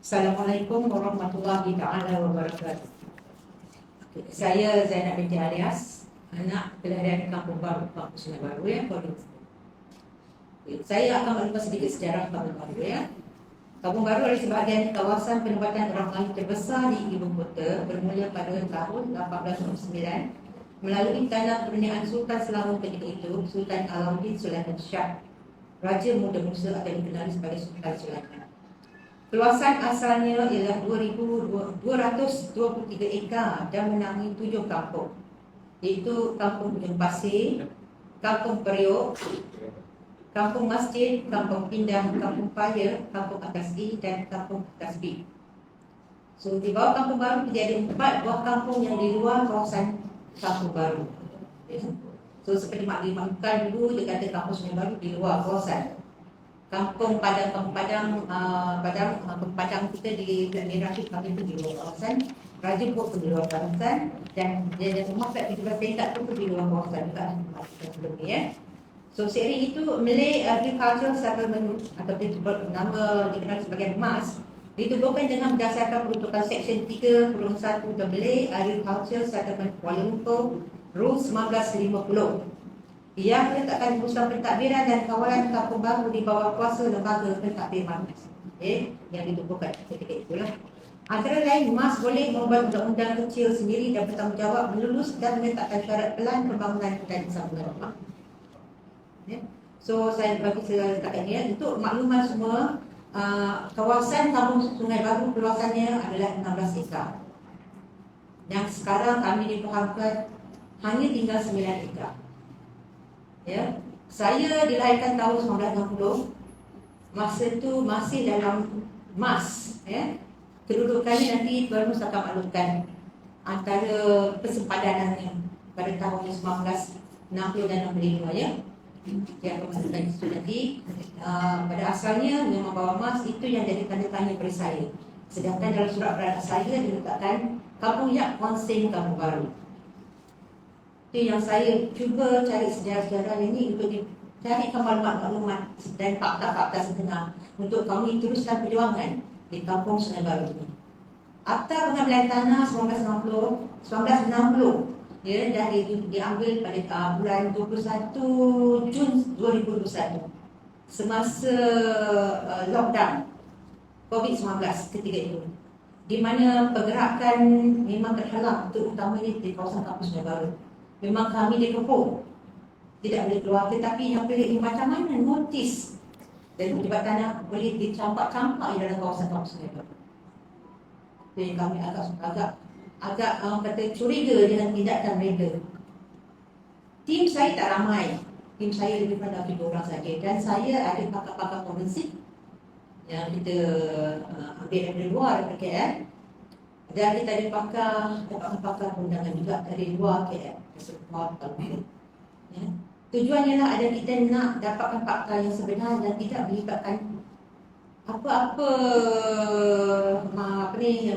Assalamualaikum warahmatullahi taala wabarakatuh. Saya Zainab binti Alias, anak kelahiran Kampung Baru, Kampung Sungai Baru ya, Kuala Lumpur. Saya akan mengulas sedikit sejarah Kampung Baru ya. Kampung Baru adalah sebahagian kawasan penempatan orang Melayu terbesar di ibu kota bermula pada tahun 1809 melalui tanah kepunyaan Sultan Selangor ketika itu, Sultan Alauddin Sulaiman Shah, Raja Muda Musa atau dikenali sebagai Sultan Sulaiman. Luasan asalnya ialah 2,223 ekar dan menangi 7 kampung, iaitu Kampung Ujung Pasir, Kampung Periuk, Kampung Masjid, Kampung Pindah, Kampung Paya, Kampung Atas I dan Kampung Atas B. So di bawah Kampung Baru ada 4 buah kampung yang di luar kawasan Kampung Baru. So seperti Mak dimakan dulu, dia kata Kampung Sungai Baru di luar kawasan. Kampung Padang, Padang kita di Rakit kami itu di luar kawasan, Raja Pok di luar kawasan, dan dia rumah kat 17 tingkat tu di luar kawasan juga sebelum ni ya. So seiring itu Malay Agricultural Settlement atau nama dikenal sebagai MAS ditubuhkan dengan berdasarkan peruntukan Seksyen 3 Kurung 1 The Malay Agricultural Settlement Kuala Lumpur Rules 1950 yang meletakkan urusan pentadbiran dan kawalan Kampung Baru di bawah kuasa lembaga pentadbir MAS yang ditubuhkan ketika itulah. Antara lain, MAS boleh membuat undang-undang kecil sendiri dan bertanggungjawab melulus dan meletakkan syarat pelan pembangunan dan sambungan rumah. So saya bagi saya letakkan ya, untuk makluman semua, kawasan Kampung Sungai Baru luasannya adalah 16 ekar. Yang sekarang kami difahamkan hanya tinggal 9 ekar. Ya, saya dilahirkan tahun 1960. Masa itu masih dalam MAS ya. Kedudukannya nanti baru saya akan maklumkan antara persempadanannya pada tahun 1960 dan 65 ya. Yang kemudian itu nanti pada asalnya memang bawah MAS itu yang jadi tanda tanya pada saya. Sedangkan dalam surat beranak saya diletakkan Kampung Yak Konsing Kampung Baru. Itu yang saya cuba cari sejarah-sejarah ini untuk cari maklumat dan fakta-fakta setengah untuk kami teruskan perjuangan di Kampung Sungai Baru ini. Akta pengambilan tanah 1960 ya, dah diambil pada bulan 21 Jun 2021 semasa lockdown COVID-19 ketika itu, di mana pergerakan memang terhalang, terutamanya di kawasan Kampung Sungai Baru. Memang kami dikepung, tidak boleh keluar, tetapi yang pelik macam mana notis dan pejabat tanah boleh dicampak-campak di dalam kawasan Kampung Sungai Baru. Jadi kami agak kata curiga dengan tindakan mereka. Tim saya tak ramai, tim saya lebih pada 7 orang saja, dan saya ada pakar-pakar forensik yang kita ambil dari luar daripada KL, dan kita ada pakar undangan juga dari luar KL. Ya. Tujuannya lah ada kita nak dapatkan fakta yang sebenar dan tidak melibatkan apa-apa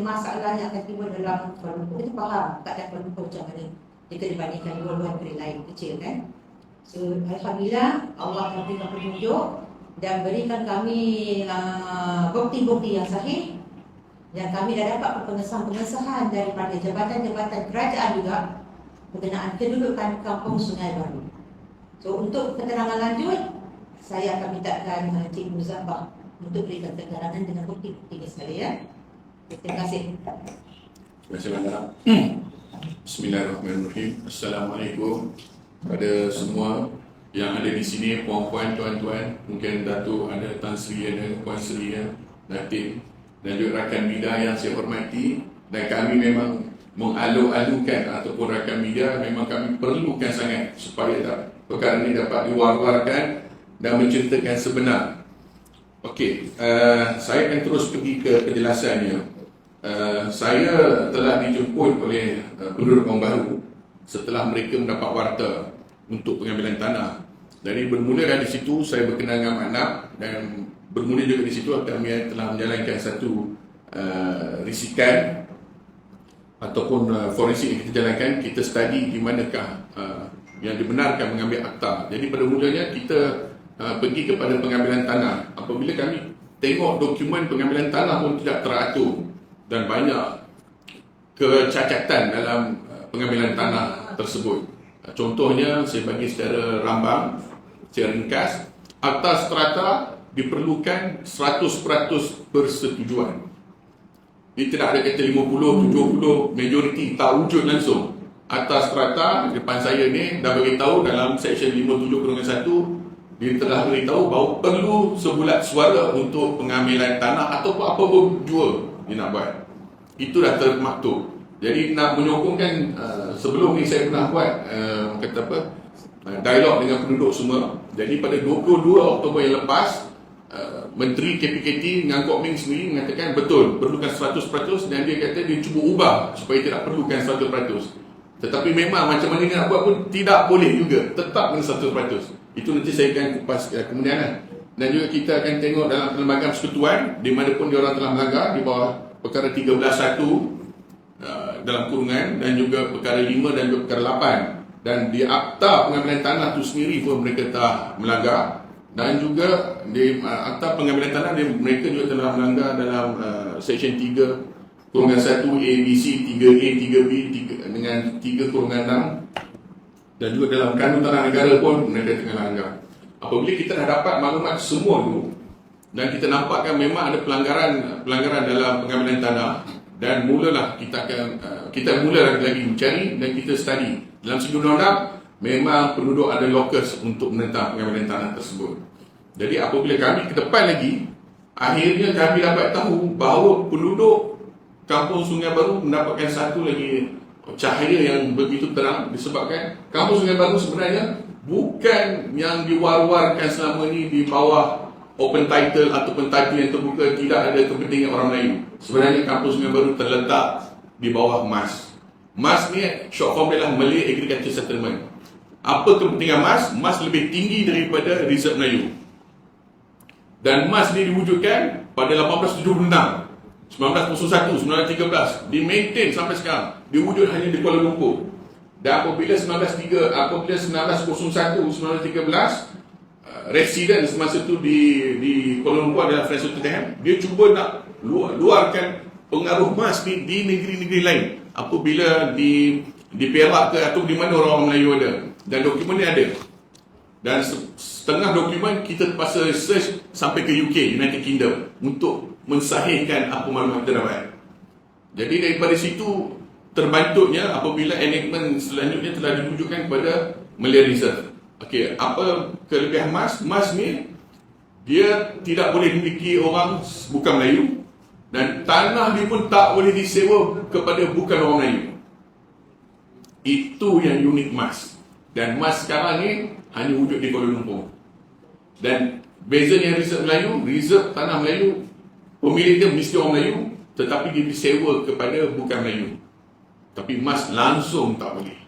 masalah yang akan timbul dalam Kuala Lumpur. Kita faham keadaan Kuala Lumpur macam mana jika dibandingkan luar-luar negeri lain kecil kan. So alhamdulillah Allah memberikan petunjuk dan berikan kami bukti-bukti yang sahih, dan kami dah dapat pengesahan daripada jabatan-jabatan kerajaan juga berkenaan kedudukan Kampung Sungai Baru. So untuk keterangan lanjut, saya akan mintakan Cik Muzaffar untuk berikan keterangan dengan bukti-bukti sekalian. Terima kasih. Terima kasih banyak. Bismillahirrahmanirrahim. Assalamualaikum kepada semua yang ada di sini, puan-puan, tuan-tuan, mungkin Datuk ada Tan Sri, ada Puan Sri, Datin, dan juga rakan media yang saya hormati. Dan kami memang mengalu-alukan ataupun rakan media memang kami perlukan sangat supaya perkara ini dapat diwar-warkan dan menceritakan sebenar. Okey, saya akan terus pergi ke penjelasannya. Saya telah dijemput oleh penduduk Kampung Baru setelah mereka mendapat warta untuk pengambilan tanah. Jadi bermula dari situ saya berkenal dengan Maknab, dan bermula juga di situ kami telah menjalankan satu risikan ataupun forensik yang kita jalankan. Kita study di manakah yang dibenarkan mengambil akta. Jadi pada mulanya kita pergi kepada pengambilan tanah. Apabila kami tengok dokumen pengambilan tanah pun tidak teratur dan banyak kecacatan dalam pengambilan tanah tersebut. Contohnya, saya bagi secara rambang, secara ringkas, atas strata diperlukan 100% persetujuan. Dia tidak ada kata 50, 70, majoriti, tak wujud langsung. Atas strata, depan saya ni dah beritahu dalam seksyen 57/1, dia telah beritahu bahawa perlu sebulat suara untuk pengambilan tanah ataupun apa pun jua dia nak buat. Itu dah termaktub. Jadi nak menyokongkan, sebelum ni saya pernah buat dialog dengan penduduk semua. Jadi pada 22 Oktober yang lepas, Menteri KPKT dengan Kok Ming sendiri mengatakan betul perlukan 100% dan dia kata dia cuba ubah supaya tidak perlukan 100%. Tetapi memang macam mana nak buat pun tidak boleh juga, tetap dengan 100%. Itu nanti saya akan kupas kemudian. Dan juga kita akan tengok dalam perlembagaan persekutuan di mana pun diorang telah melanggar di bawah perkara 13(1) dalam kurungan, dan juga perkara 5 dan juga perkara 8. Dan di akta pengambilan tanah itu sendiri pun mereka telah melanggar. Dan juga di akta pengambilan tanah mereka juga telah melanggar dalam seksyen 3/1 A, B, C, 3A, 3B dengan 3/6. Dan juga dalam kanun tanah negara pun mereka tengah langgar. Apabila kita dah dapat maklumat semua tu dan kita nampakkan memang ada pelanggaran dalam pengambilan tanah, dan mulalah kita mula lagi mencari dan kita study dalam segi undang-undang. Memang penduduk ada lokus untuk menentang pengambilan tanah tersebut. Jadi apabila kami ke depan lagi, akhirnya kami dapat tahu bahawa penduduk Kampung Sungai Baru mendapatkan satu lagi cahaya yang begitu terang, disebabkan Kampung Sungai Baru sebenarnya bukan yang diwar-warkan selama ini di bawah open title ataupun title yang terbuka, tidak ada kepentingan orang Melayu. Sebenarnya Kampung Sungai Baru terletak di bawah MAS. MAS ni short form adalah Malay Agriculture Settlement. Apa kepentingan MAS? MAS lebih tinggi daripada Reserve Melayu. Dan MAS ni diwujudkan pada 1876, 1901, 1913. Di-maintain sampai sekarang. Diwujud hanya di Kuala Lumpur. Dan apabila 1901, 1913, resident semasa tu di Kuala Lumpur adalah Francis Tottenham. Dia cuba nak luarkan pengaruh MAS ni di negeri-negeri lain. Apabila di Perak ke atau di mana orang Melayu ada. Dan dokumen ni ada. Dan setengah dokumen kita terpaksa research sampai ke UK, United Kingdom, untuk mensahihkan apa maklumat kita dapat. Jadi daripada situ terbentuknya apabila enactment selanjutnya telah diwujudkan kepada Malay Reserve. Okey, apa kelebihan MAS? MAS ni dia tidak boleh dimiliki orang bukan Melayu, dan tanah dia pun tak boleh disewa kepada bukan orang Melayu. Itu yang unik MAS. Dan MAS sekarang ni hanya wujud di Kuala Lumpur. Dan bezanya Reserve Melayu, Reserve Tanah Melayu, pemilik dia mesti orang Melayu, tetapi dia disewa kepada bukan Melayu. Tapi MAS langsung tak boleh.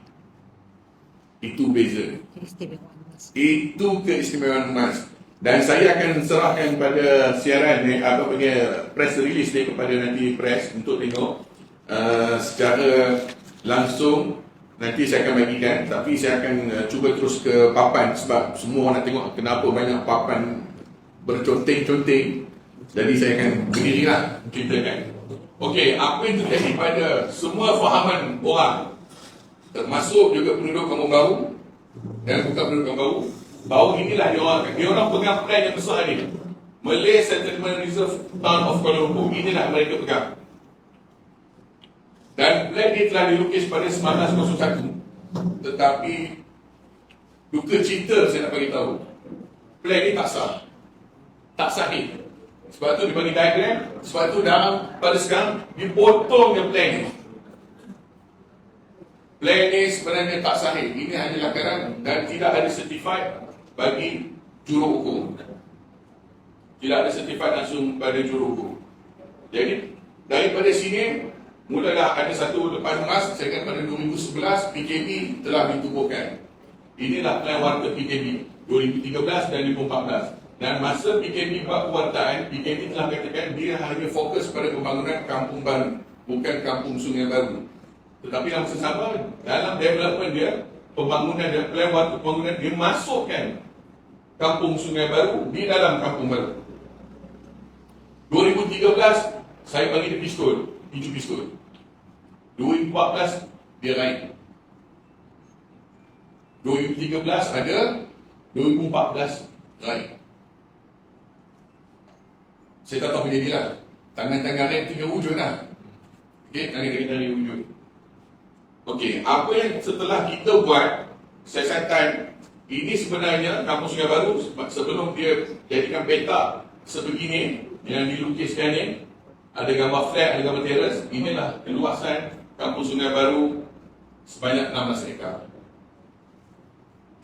Itu beza. Itu keistimewaan MAS. Dan saya akan serahkan pada siaran apa punya press release ni kepada nanti press untuk tengok secara langsung. Nanti saya akan bagikan, tapi saya akan cuba terus ke papan sebab semua orang nak tengok kenapa banyak papan berconteng-conteng. Jadi saya akan berdirilah ceritakan. Okey, apa yang terjadi pada semua fahaman orang, termasuk juga penduduk Kampung Baru dan bukan penduduk Kampung Baru, bahawa inilah dia orang pegang plan yang besar ni. Malay Settlement Reserve Town of Kuala Lumpur, inilah mereka pegang. Dan plan ini telah dilukis pada 1901. Tetapi duka cita saya nak bagi tahu, plan ini tak sah. Tak sahih. Sebab tu dia bagi diagram, sebab tu pada sekarang dipotong yang plan ini. Plan ini sebenarnya tak sahih. Ini hanya lakaran dan tidak ada certified bagi juruhukum. Tidak ada certified langsung pada juruhukum. Jadi daripada sini mulalah ada satu lepas MAS. Saya kata pada 2011 PKP telah ditubuhkan. Inilah plan warta PKP 2013 dan 2014. Dan masa PKP buat pewartaan, PKP telah katakan dia hanya fokus pada pembangunan kampung baru, bukan kampung Sungai Baru. Tetapi dalam masa sama, dalam development dia, pembangunan dia, plan warta pembangunan dia masukkan kampung Sungai Baru di dalam kampung baru. 2013 saya bagi dia pistol, pincu pistol. 2014 dia raih. 2013 ada, 2014 raih. Saya tak tahu menjadi lah. Tangan-tangan rem tinggal wujud lah. Okey, tangan-tangan rem wujud. Okey, apa yang setelah kita buat siasatan ini sebenarnya Kampung Sungai Baru sebelum dia jadikan peta sebegini yang dilukiskan ni, ada gambar flat, ada gambar teras. Inilah keluasan Kampung Sungai Baru sebanyak 16 ekar.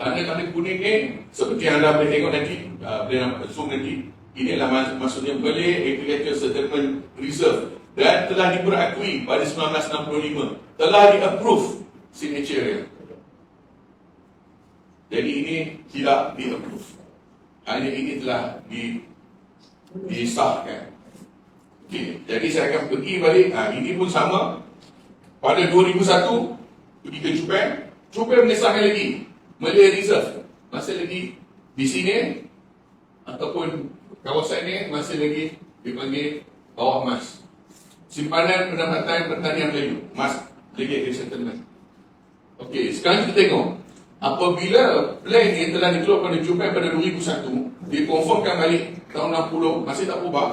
Tanda-tanda kuning ni seperti yang anda boleh tengok nanti, boleh nampak zoom nanti. Inilah maksudnya Malay Agriculture Settlement Reserve dan telah diperakui pada 1965, telah di-approve signature dia. Jadi ini tidak di-approve, hanya ini telah disahkan. Okay. Jadi saya akan pergi balik. Ini pun sama. Pada 2001 pergi ke Chupeng mengesahkan lagi Malay Reserve, masih lagi di sini ataupun kawasan ni masih lagi dipanggil bawah MAS, Simpanan Pendapatan Pertanian Melayu, MAS Malay Settlement. Okey, sekarang kita tengok apabila plan ni telah dikeluarkan di Chupeng pada 2001, dikonfirmkan balik tahun 60, masih tak berubah.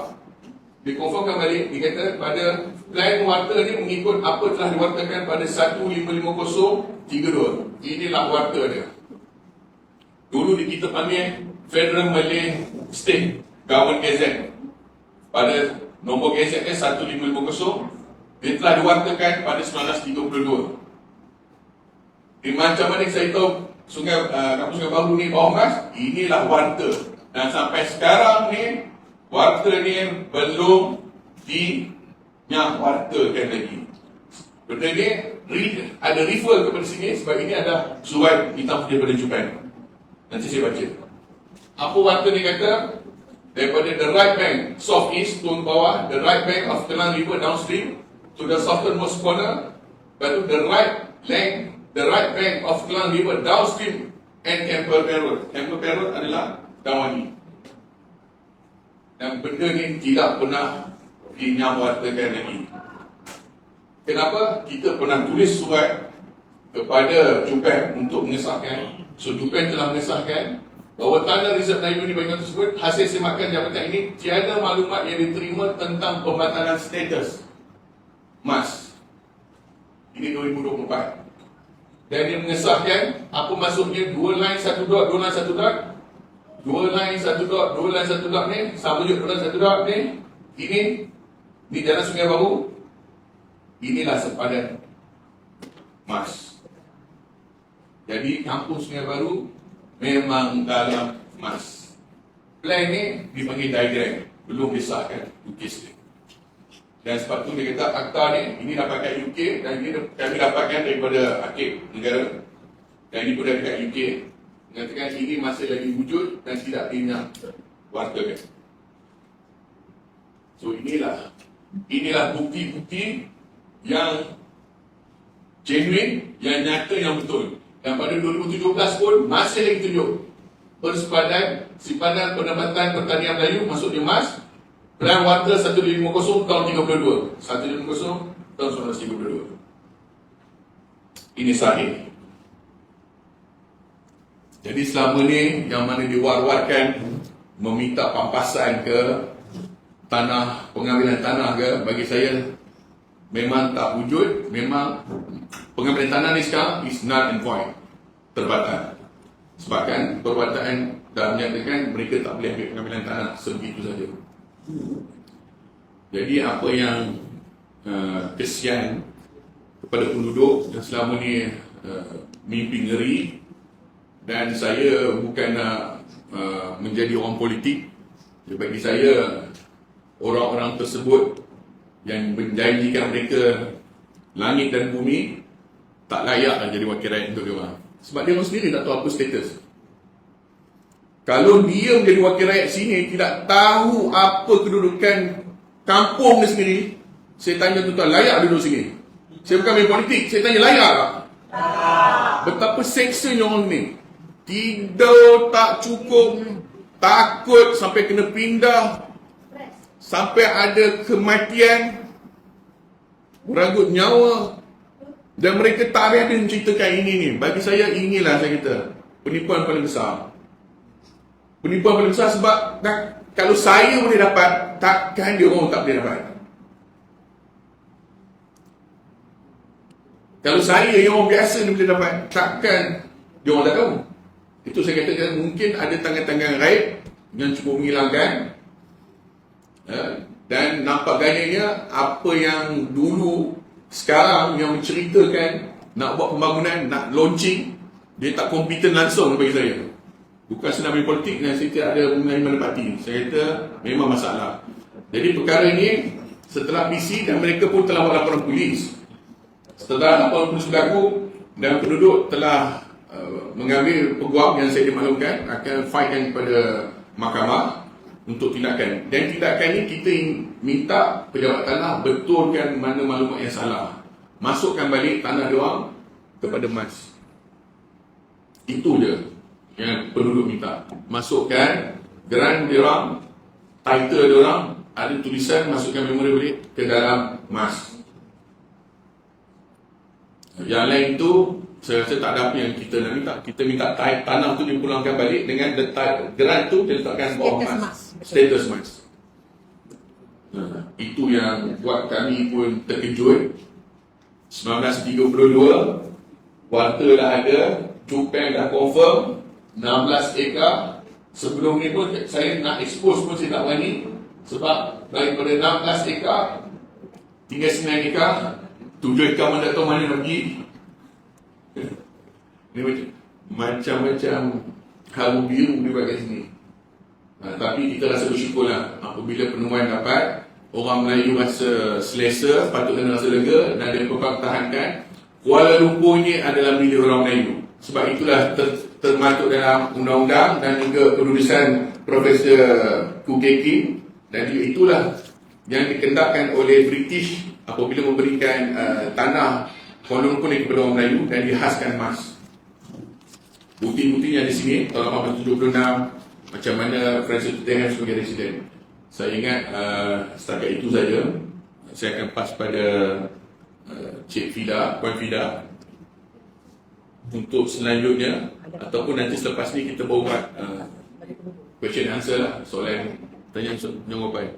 Dikonfirmkan balik, dikata pada plan warta ni mengikut apa telah diwartakan pada 155032. Inilah warta dia. Dulu kita panggil Federal Malay State Government Gazette. Pada nombor gazette dia 1550, dia telah diwartakan pada 1932. Di macam mana saya tahu Kampung Sungai Baru ni bawah MAS, inilah warta. Dan sampai sekarang ni warta ni belum dinyawartakan lagi. Benda ni ada refer kepada sini sebab ini ada surat hitam putih daripada Chupeng. Nanti saya baca. Apa warta ni kata? Daripada the right bank southeast turun bawah, the right bank of Kelang River downstream to the southernmost corner, lepas tu the right bank of Kelang River downstream and Campbell Road. Campbell Road adalah Dawani. Dan benda ni tidak pernah dinyawartakan lagi. Kenapa? Kita pernah tulis surat kepada Chupeng untuk mengesahkan. So Chupeng telah mengesahkan bahawa tanah reserve Melayu di bahagian tersebut hasil semakan jabatan ini tiada maklumat yang diterima tentang pembatalan status MAS. Ini 2024. Dan dia mengesahkan apa maksudnya 2 line 1 dot, 2 line 1 dot, 2 line 1 dot, 2 line 1 dot ni sama je 2 line 1 dot ni. Ini di Jalan Sungai Baru. Inilah sepadan MAS. Jadi Kampung Sungai Baru memang dalam MAS. Plan ni dipanggil diagram, belum disahkan lukis dia. Dan sebab tu dia kata akta ni, ini dapatkan UK dan ini kami dapatkan daripada Akib negara. Dan ini pun daripada UK. Mengatakan ini masih lagi wujud dan tidak dinyawartakan. So inilah bukti-bukti yang genuine, yang nyata, yang betul. Dan pada 2017 pun masih lagi tunjuk Simpanan Pendapatan Pertanian Melayu, maksudnya MAS, Plan Warta 150 tahun 32, 150 tahun 1932. Ini sahih. Jadi selama ni yang mana diwar-warkan meminta pampasan ke tanah, pengambilan tanah ke, bagi saya memang tak wujud. Memang pengambilan tanah ni sekarang is null and void, terbatal. Sebabkan perwataan dah menyatakan mereka tak boleh ambil pengambilan tanah sebegitu saja. Jadi apa yang kesian kepada penduduk yang selama ni mimpi ngeri. Dan saya bukan nak menjadi orang politik. Bagi saya, orang-orang tersebut yang menjanjikan mereka langit dan bumi tak layak jadi wakil rakyat untuk dia orang. Sebab dia orang sendiri tak tahu apa status. Kalau dia menjadi wakil rakyat sini tidak tahu apa kedudukan kampung dia sendiri, saya tanya tuan-tuan, layak duduk sini? Saya bukan main politik, saya tanya layak tak? Betapa seksanya orang ni. Tidur tak cukup, takut sampai kena pindah. sampai ada kematian, merenggut nyawa, dan mereka tak ada menceritakan ini ni. Bagi saya, inilah saya kata penipuan paling besar. Penipuan paling besar sebab kalau saya boleh dapat, takkan dia orang tak boleh dapat. Kalau saya yang orang biasa ni boleh dapat, takkan dia orang tak tahu. Itu saya katakan mungkin ada tangan-tangan gaib yang cuba menghilangkan, dan nampak gayanya apa yang dulu sekarang yang menceritakan nak buat pembangunan, nak launching, dia tak kompeten langsung bagi saya. Bukan senang main politik dan saya tidak ada mengenai mana parti. Saya kata memang masalah. Jadi perkara ini setelah PC dan mereka pun telah buat laporan polis. Setelah laporan polis berlaku dan penduduk telah mengambil peguam yang saya dimaklumkan akan filekan kepada mahkamah untuk tindakan. Dan tindakan ini kita minta pejabat tanah betulkan mana maklumat yang salah. Masukkan balik tanah diorang kepada MAS. Itu je yang penduduk minta. Masukkan geran diorang, title diorang, ada tulisan, masukkan memori balik ke dalam MAS. Yang lain tu saya rasa tak ada apa yang kita nak minta. Kita minta tanah tu dipulangkan balik dengan geran tu diletakkan bawah MAS. Status MAS. Itu yang buat kami pun terkejut. 1932 warta dah ada, Cupeng dah confirm 16 ekar. Sebelum ni pun saya nak expose pun saya tak berani, sebab daripada 16 ekar tinggal 9 ekar, 7 ekar mana tak tahu mana nak pergi. Ini macam-macam haru biru di bahagian sini. Tapi kita rasa bersyukurlah apabila penemuan dapat, orang Melayu rasa selesa, patutnya rasa lega, dan dia pertahankan Kuala Lumpur ni adalah milik orang Melayu. Sebab itulah termasuk dalam undang-undang dan juga keputusan Profesor Kukeki, dan itulah yang dikendakkan oleh British apabila memberikan tanah Kuala Lumpur ni kepada orang Melayu dan dihaskan MAS. Bukti-bukti yang di sini tahun 1876 macam mana Francis Tottenham sebagai residen. Saya ingat setakat itu saja. Saya akan pas pada Cik Fida, Puan Fida, untuk selanjutnya ataupun nanti selepas ni kita buat question answer lah, soalan tanya jawapan.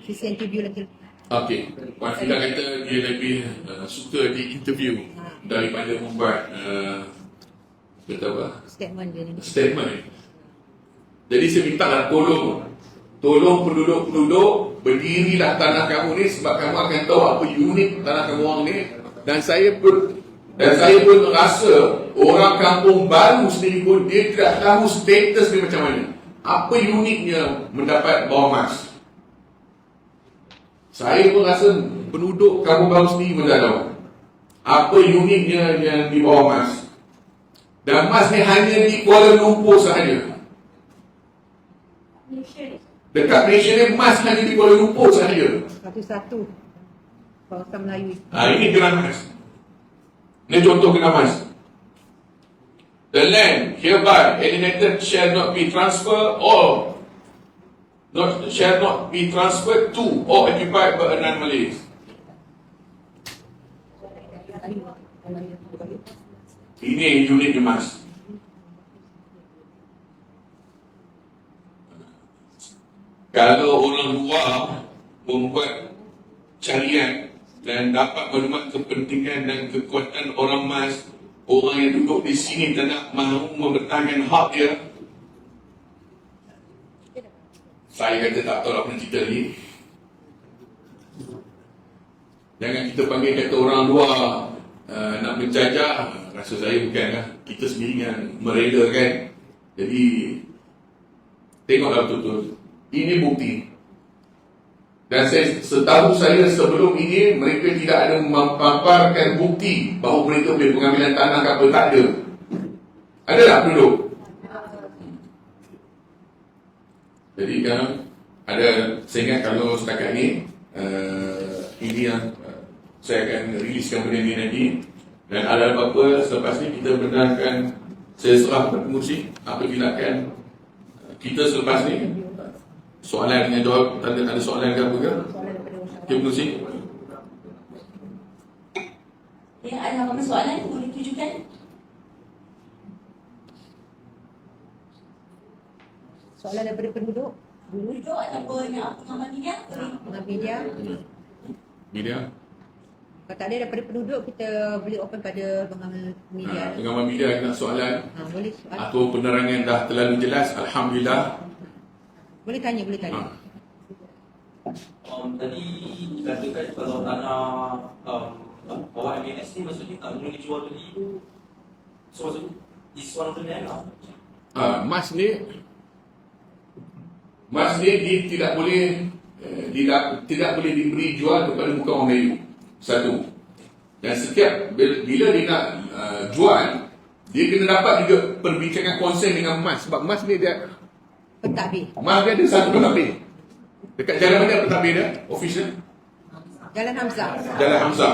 Sisi interview lagi. Okey, Puan Fida kata dia lebih suka di interview daripada membuat kata apa? Statement dia ni. Statement. Jadi saya minta lah tolong penduduk-penduduk, berdirilah tanah kamu ni sebab kamu akan tahu apa unik tanah kamu orang ni. Dan saya pun rasa orang kampung baru sendiri pun dia tidak tahu status dia macam mana. Apa uniknya mendapat bawah MAS. Saya pun rasa penduduk kampung baru sendiri pun tak tahu apa uniknya yang di bawah MAS. Dan MAS ni hanya di Kuala Lumpur sahaja. Dekat Malaysia ni MAS hanya di Kuala Lumpur sahaja. Satu-satu kawasan Melayu. Ini geran MAS. Ini contoh geran MAS. The land hereby alienated shall not be transferred shall not be transferred to or occupied by a non-Malays. Ini unit di MAS. Kalau orang luar membuat carian dan dapat maklumat kepentingan dan kekuatan orang MAS, orang yang duduk di sini tak nak mahu mempertahankan hak dia, saya kata tak tahu apa nak cerita lagi. Jangan kita panggil kata orang luar nak menjajah. Rasa saya bukanlah, kita sendiri yang merelakan. Jadi tengoklah betul-betul. Ini bukti. Dan setahu saya sebelum ini mereka tidak ada memaparkan bukti bahawa mereka boleh pengambilan tanah ke apa, tak ada. Ada tak penduduk? Jadi kan ada, saya ingat kalau setakat ni ini yang saya akan riliskan benda ni nanti. Dan ada apa-apa selepas ni kita benarkan Saya serah kepada pengurusi apa tindakan kita selepas ni. Soalan dengan jawab, ada soalan ke apa ke? Okey, pengurusi. Ya, ada apa-apa soalan boleh tujukan? Soalan daripada penduduk. Duduk ataupun pengamal media? Dengan media. Media. Kalau tak ada daripada penduduk, kita boleh open pada pengamal media. Pengamal media nak soalan Boleh soalan. atau penerangan dah terlalu jelas, alhamdulillah. Boleh tanya, boleh tanya. Tadi dikatakan kalau tanah bawah MNS ni maksudnya tak boleh dijual beli. So maksudnya is one of the land lah. Mas ni dia tidak boleh tidak boleh diberi jual kepada bukan orang Melayu. Satu. Dan setiap bila dia nak jual, dia kena dapat juga perbincangan konsen dengan mas. Sebab mas ni dia Pentadbir. mas dia ada satu pentadbir. Dekat jalan mana pentadbir dia? Official? Jalan Hamzah. Jalan Hamzah.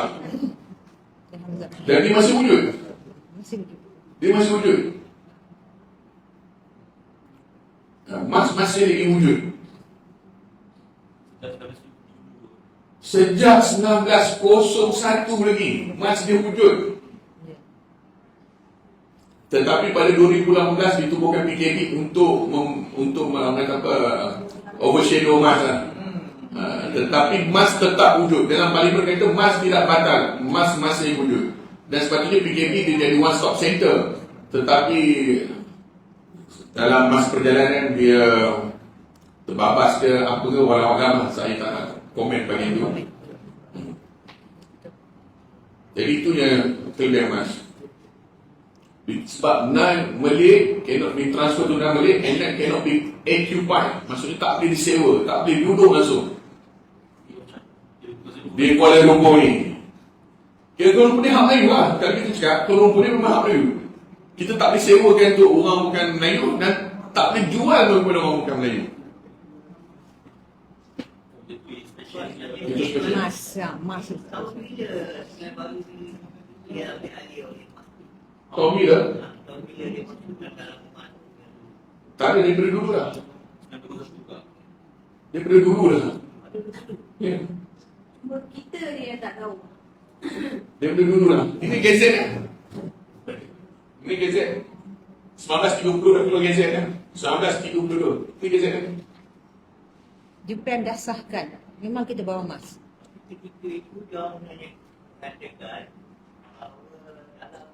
Jalan Hamzah. Dan dia masih wujud. Masih wujud. Dia masih wujud. Mas masih lagi wujud. Sejak 1901 lagi mas dia wujud. Tetapi pada 2018 ditubuhkan PKP untuk overshadow mas lah. Tetapi mas tetap wujud. Dalam parlimen kata mas tidak batal, mas masih wujud. Dan sepatutnya PKP dia jadi one stop center. Tetapi dalam masa perjalanan dia terbabas ke apa ke, walau-walau saya tak nak komen bagian itu. Jadi itu yang kelebihan mas. Sebab non Malay cannot be transferred to non Malay and that cannot be occupied. Maksudnya tak boleh disewa, tak boleh duduk langsung di Kuala Lumpur ni. Kuala Lumpur ni hak Melayu lah. Kalau kita cakap Kuala Lumpur ni memang hak Melayu. Kita tak boleh sewakan untuk orang bukan Melayu dan tak boleh jual kepada orang bukan Melayu. Mas. Tahu bila? Tak ada, daripada dulu dah. Daripada dulu dah. Ya. Kita ni yang tak tahu. Daripada dulu dah. Ini gazet kan? Ini gazet. 1930 dah keluar gazet kan? 1932. Ini gazet kan? Japan dah sahkan. Memang kita bawa mas. Ketika itu dia mengatakan bahawa dalam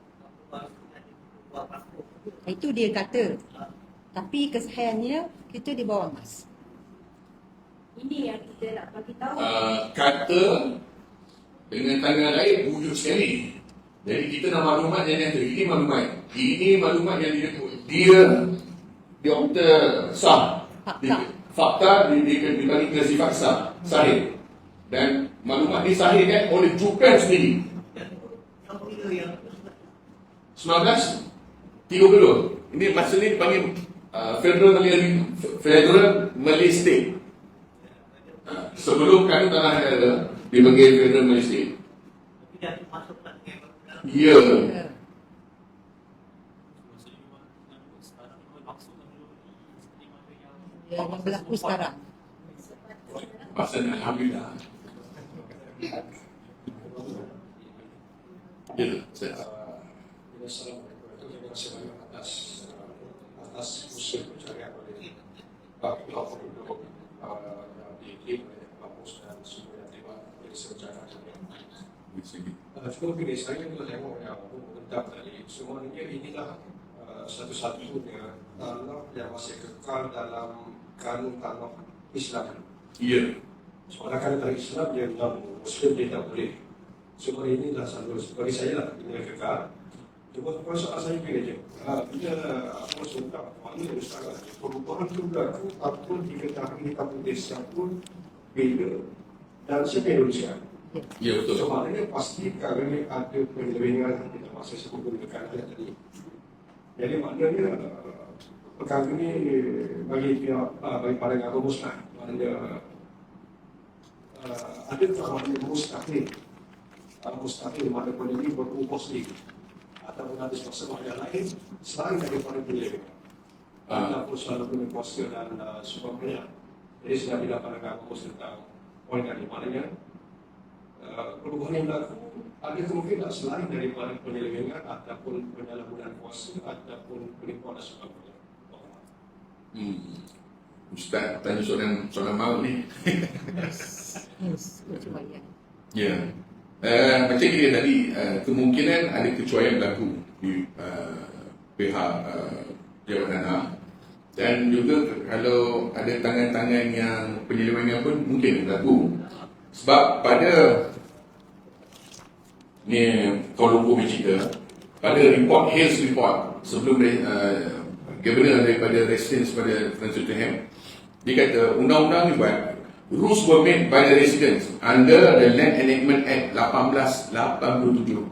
Itu dia kata. Tapi kesahihannya kita di bawah mas. Ini yang kita nak bagi tahu. Kata dengan tangan lain wujud sekali. Jadi kita nak maklumat yang nyata. Ini maklumat yang dia kata sah. Fakta dibagi ke sifat sahih. Dan maklumat ni sahih kan oleh Japan sendiri. 1930. Ini masa ni dipanggil Federal Malay State. Sebelum kanun tanah negara dipanggil Federal Malay State. Ya. Yang berlaku sekarang. Maksudnya alhamdulillah. Ya, saya. Assalamualaikum. Terima kasih banyak atas usaha pencarian oleh Pak Penduduk di tim oleh Bamus dan semua yang terlibat dari sejarah. Cuma begini, saya juga tengok yang tentang tadi, semuanya inilah satu-satunya tanah yang masih kekal dalam kanun tanah Islam. Ya. Soalan kanun tanah Islam dia bilang Muslim dia tak boleh. Semua ini dah selalu bagi saya lah ini yang kekal. Cuma soal saya begini je. Bila apa sudah mana ada salah. Perubahan itu berlaku apapun diketahui kamu desa pun bila dan siapa Indonesia. Ya betul. So maknanya pasti kerana ada penyelewengan kita masa sebut gunakan ayat tadi. Jadi maknanya perkara ini bagi pihak bagi pandangan rumus lah. Maknanya ada maknanya mustahil. Mustahil mana pun ini berubah sendiri. ataupun habis masalah yang lain selain daripada penyelewengan. Ataupun soal kuasa dan sebagainya. Jadi sudah tidak pada fokus tentang poin yang dimana perubahan yang berlaku ada kemungkinan selain daripada penyelewengan ataupun penyalahgunaan kuasa ataupun penipuan dan sebagainya. Ustaz tanya soalan maut ni. Kecuaian. Ya. Macam dia tadi, kemungkinan ada kecuaian berlaku di pihak Jabatan HAM. Dan juga kalau ada tangan-tangan yang penyelewengan pun mungkin berlaku. Sebab pada ni Kuala Lumpur bercerita, pada report, Hales report sebelum Governor daripada residents pada Francis Tottenham, dia kata undang-undang ni buat, rules were made by the residents under the Land Enactment Act 1887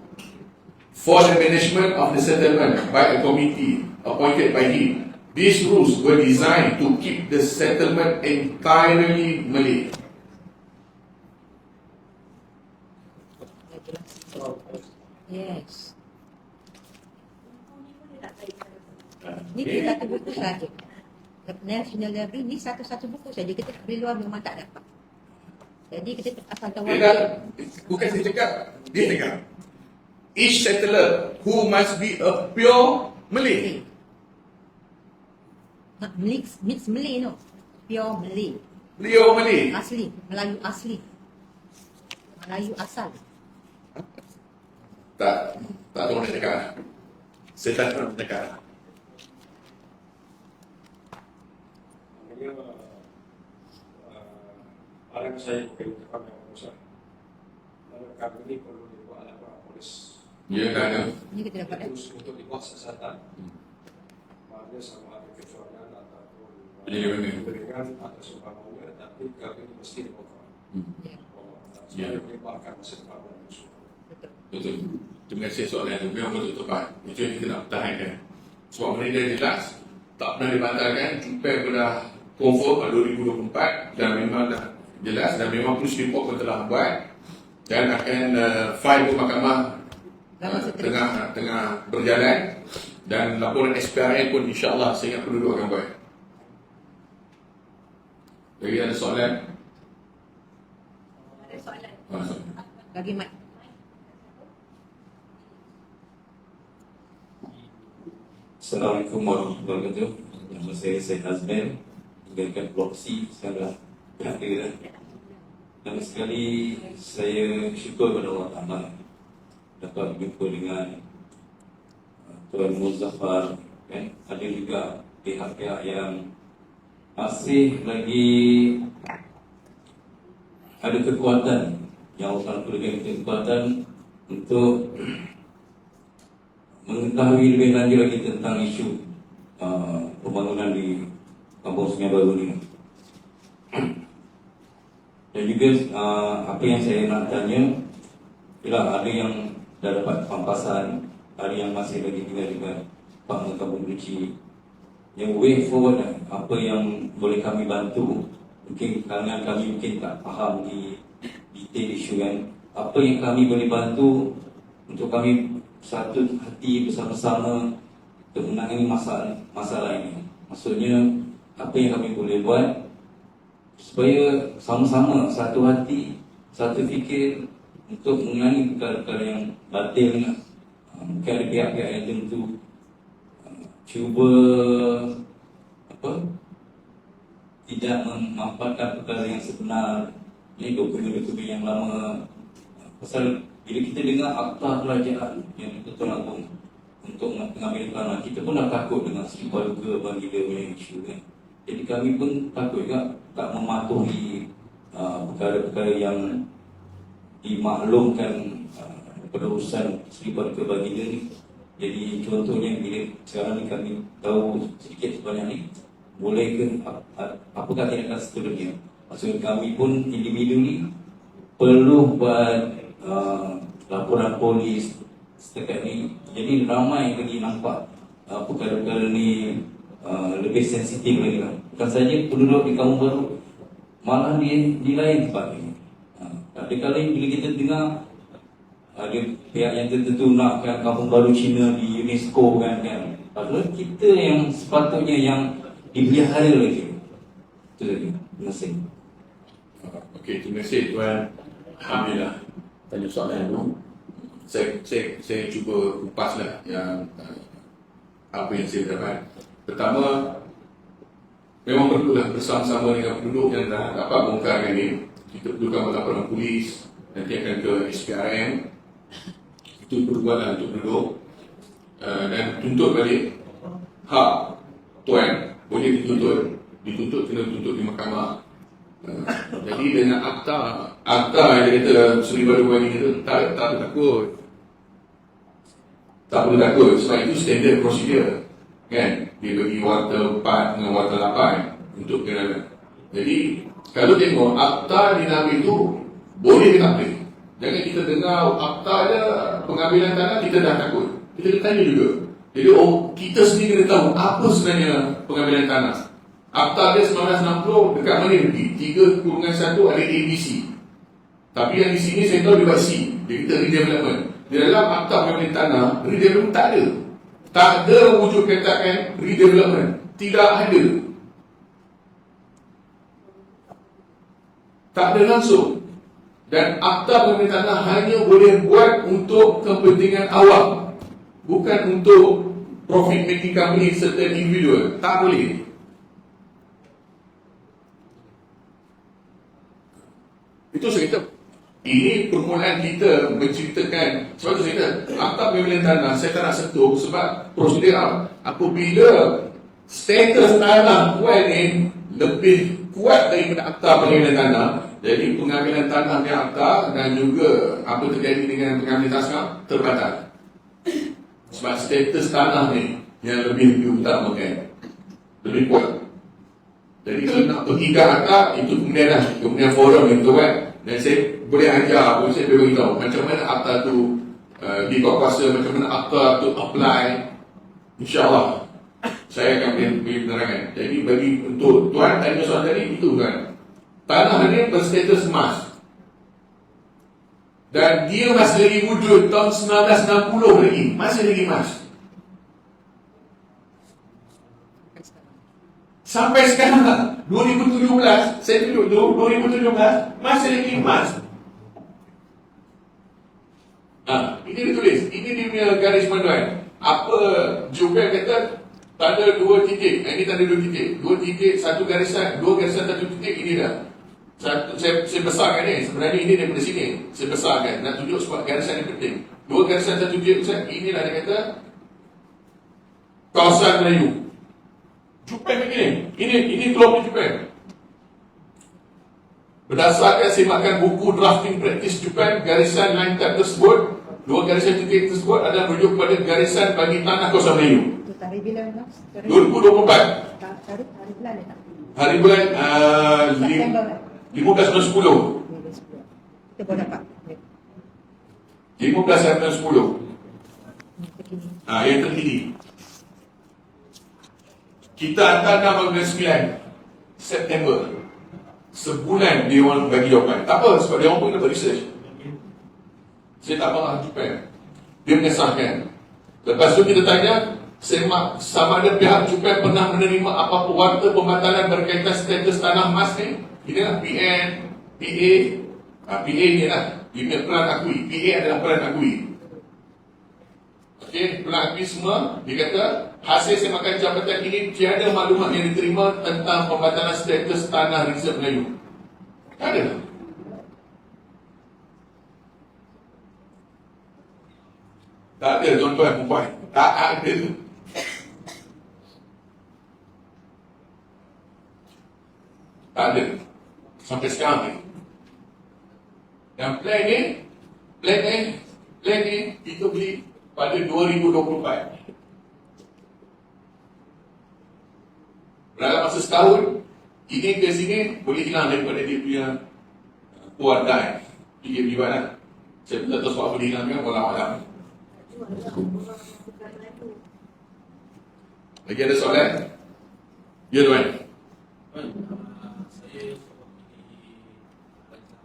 for the management of the settlement by a committee appointed by him. These rules were designed to keep the settlement entirely Malay. Yes. Ni kita satu buku saja. National Library ni satu-satu buku saja. Kita tak beli luar memang tak dapat. Jadi kita akan tahu. Bukan saya cakap, dia cakap each settler who must be a pure Malay. Mix Malay no. Pure Malay. Pure Malay. Asli, Melayu asli. Melayu asal. Tak tahu nak cakap. Saya tak tahu nak cakap. Barang saya bukan tukang yang besar. Lalu kami ini perlu dibuat laporan polis. Ya, tak ada. Ni kita dapat Terus untuk dibuat siasatan. Maknanya sama ada kecuaian ataupun Penyelewengan atau seumpamanya, tapi kami ini mesti dibuat. Ya. Supaya melibatkan masa depan dan musuh. Betul. Terima kasih soalan itu. Memang betul tepat. Itu yang kita nak pertahankan. Sebab mereka jelas tak pernah dibatalkan sampai pada confirm 2024 dan memang dah jelas dan memang police report pun telah buat dan akan file ke mahkamah tengah berjalan dan laporan SPRN pun insya-Allah saya ingat penduduk akan buat. Lagi ada soalan? Ada soalan. bagi Mat. Assalamualaikum warahmatullahi wabarakatuh. Nama saya Syed Azman, tinggalkan Blok C, sekarang dah ada dah. Pertama sekali saya syukur kepada Allah Ta'ala dapat berjumpa dengan Tuan Muzaffar, kan? Ada juga pihak-pihak yang masih lagi ada kekuatan yang Allah Ta'ala berikan kekuatan untuk mengetahui lebih lanjut lagi tentang isu pembangunan di Kampung Sungai Baru ini. Dan juga apa yang saya nak tanya, ialah ada yang dah dapat pampasan, ada yang masih lagi tinggal dengan Pak Kampung Berici. Yang way forward, apa yang boleh kami bantu, mungkin kerana kami mungkin tak faham di detail isu kan, apa yang kami boleh bantu untuk kami satu hati bersama-sama untuk menangani masalah ini. Maksudnya apa yang kami boleh buat supaya sama-sama satu hati, satu fikir untuk menangani perkara-perkara yang batil. Mungkin ada pihak-pihak yang tentu cuba tidak memanfaatkan perkara yang sebenar. Ini dokumen-dokumen yang lama. Pasal bila kita dengar akta kerajaan yang Ketua Agung untuk mengambil tanah, kita pun dah takut dengan Seri Paduka Baginda punya isu kan. Jadi kami pun takut juga tak mematuhi perkara-perkara yang dimaklumkan pada urusan Seri Paduka Baginda ni. Jadi contohnya bila sekarang ni kami tahu sedikit sebanyak ni, boleh ke apakah tindakan seterusnya? Maksudnya kami pun individu ni perlu buat laporan polis setakat ni. Jadi ramai lagi nampak perkara-perkara ni lebih sensitif lagi lah. Bukan saja penduduk di Kampung Baru, malah di lain tempat ni. Ada kali bila kita dengar ada pihak yang tertentu nakkan kampung baru Cina di UNESCO kan. Padahal kita yang sepatutnya yang dipelihara lagi. Itu lagi. Terima kasih. Okey, terima kasih Tuan. Alhamdulillah. Tanya soalan dulu. Saya cuba kupaslah yang apa yang saya dapat. Pertama, memang perlulah bersama-sama dengan penduduk yang dah dapat bongkarkan ini. Kita perlukan laporan polis, nanti akan ke SPRM. Itu perbuatan untuk penduduk. Dan tuntut balik hak tuan, boleh dituntut kena tuntut di mahkamah. Jadi dengan akta yang kata Seri Baru ini tu tak takut. Tak perlu takut sebab itu standard prosedur kan. Dia bagi warta 4 dengan warta 8 untuk kena. Jadi kalau tengok akta dinamik itu boleh ke tak boleh. Jangan kita dengar akta je pengambilan tanah kita dah takut. Kita kena tanya juga. Jadi kita sendiri kena tahu apa sebenarnya pengambilan tanah. Akta dia 1960 dekat mana pergi? 3/1 ada ABC. Tapi yang di sini saya tahu dia buat C. Dia kata redevelopment. Di dalam akta pengambilan tanah, redevelopment tak ada. Tak ada wujud katakan redevelopment. Tidak ada. Tak ada langsung. Dan akta pengambilan tanah hanya boleh buat untuk kepentingan awam. Bukan untuk profit making company serta individual. Tak boleh. Itu saya kata, ini permulaan kita menceritakan. Sebab itu saya kata, akta pengambilan tanah saya tak nak sentuh sebab prosedur apabila status tanah tuan ni lebih kuat daripada akta pengambilan tanah, jadi pengambilan tanah di akta dan juga apa terjadi dengan pengambilan tanah terbatal. Sebab status tanah ni yang lebih diutamakan, lebih kuat. Jadi kalau nak pergi ke akta, itu kemudian forum itu kan. Dan saya boleh ajar, saya boleh beritahu macam mana akta tu dikuasa, macam mana akta tu apply. InsyaAllah saya akan beri penerangan. Jadi bagi untuk tuan tanya soalan tadi, itu kan tanah ni berstatus emas dan dia masih lagi wujud tahun 1960 lagi, masih lagi emas sampai sekarang 2017. Saya tunjuk tu 2017 masih lagi emas. Ini ditulis, ini dia punya garis panduan. Apa Jupen kata tanda 2 titik. Ini tanda 2 titik. 2 titik, satu garisan, 2 garisan, 1 titik. Ini dah satu, saya besarkan ni. Sebenarnya ini daripada sini saya besarkan. Nak tunjuk sebab garisan ni penting. 2 garisan, 1 titik. Inilah dia kata kawasan Melayu. Jupen begini. Ini kelompok Jupen. Berdasarkan semakan buku drafting practice Jupen, garisan line type tersebut, 2 garisan titik tersebut adalah merujuk pada garisan bagi tanah kawasan Melayu. Itu tarikh bila Mas? 2024. Hari bulan dia tak? Hari bulan September. 15 bulan 10. Kita boleh dapat. 15 bulan 10. Yang terkini. Kita hantar 9 September. Sebulan dia orang bagi jawapan. Tak apa, sebab dia orang pun dapat research. Saya tak marah Jupen. Dia mengesahkan. Lepas tu kita tanya, sama ada pihak Jupen pernah menerima apa-apa warta pembatalan berkaitan status tanah emas ni. Ini lah PN, PA. PA ni lah. Ini peran akui. PA adalah peran akui. Okey, peran akui semua. Dia kata, hasil semakan jabatan ini tiada maklumat yang diterima tentang pembatalan status tanah reserve Melayu. Tak ada. Tak ada tuan-tuan perempuan. Tak ada. Tak ada. Sampai sekarang ni. Dan plan ni kita beli pada 2024. Dalam masa setahun, ini ke sini boleh hilang daripada dia punya kuatan. Dia beribat lah. Saya tak tahu sebab apa dia hilang kan, walau-walau. Lagi ada soalan? Ya tuan.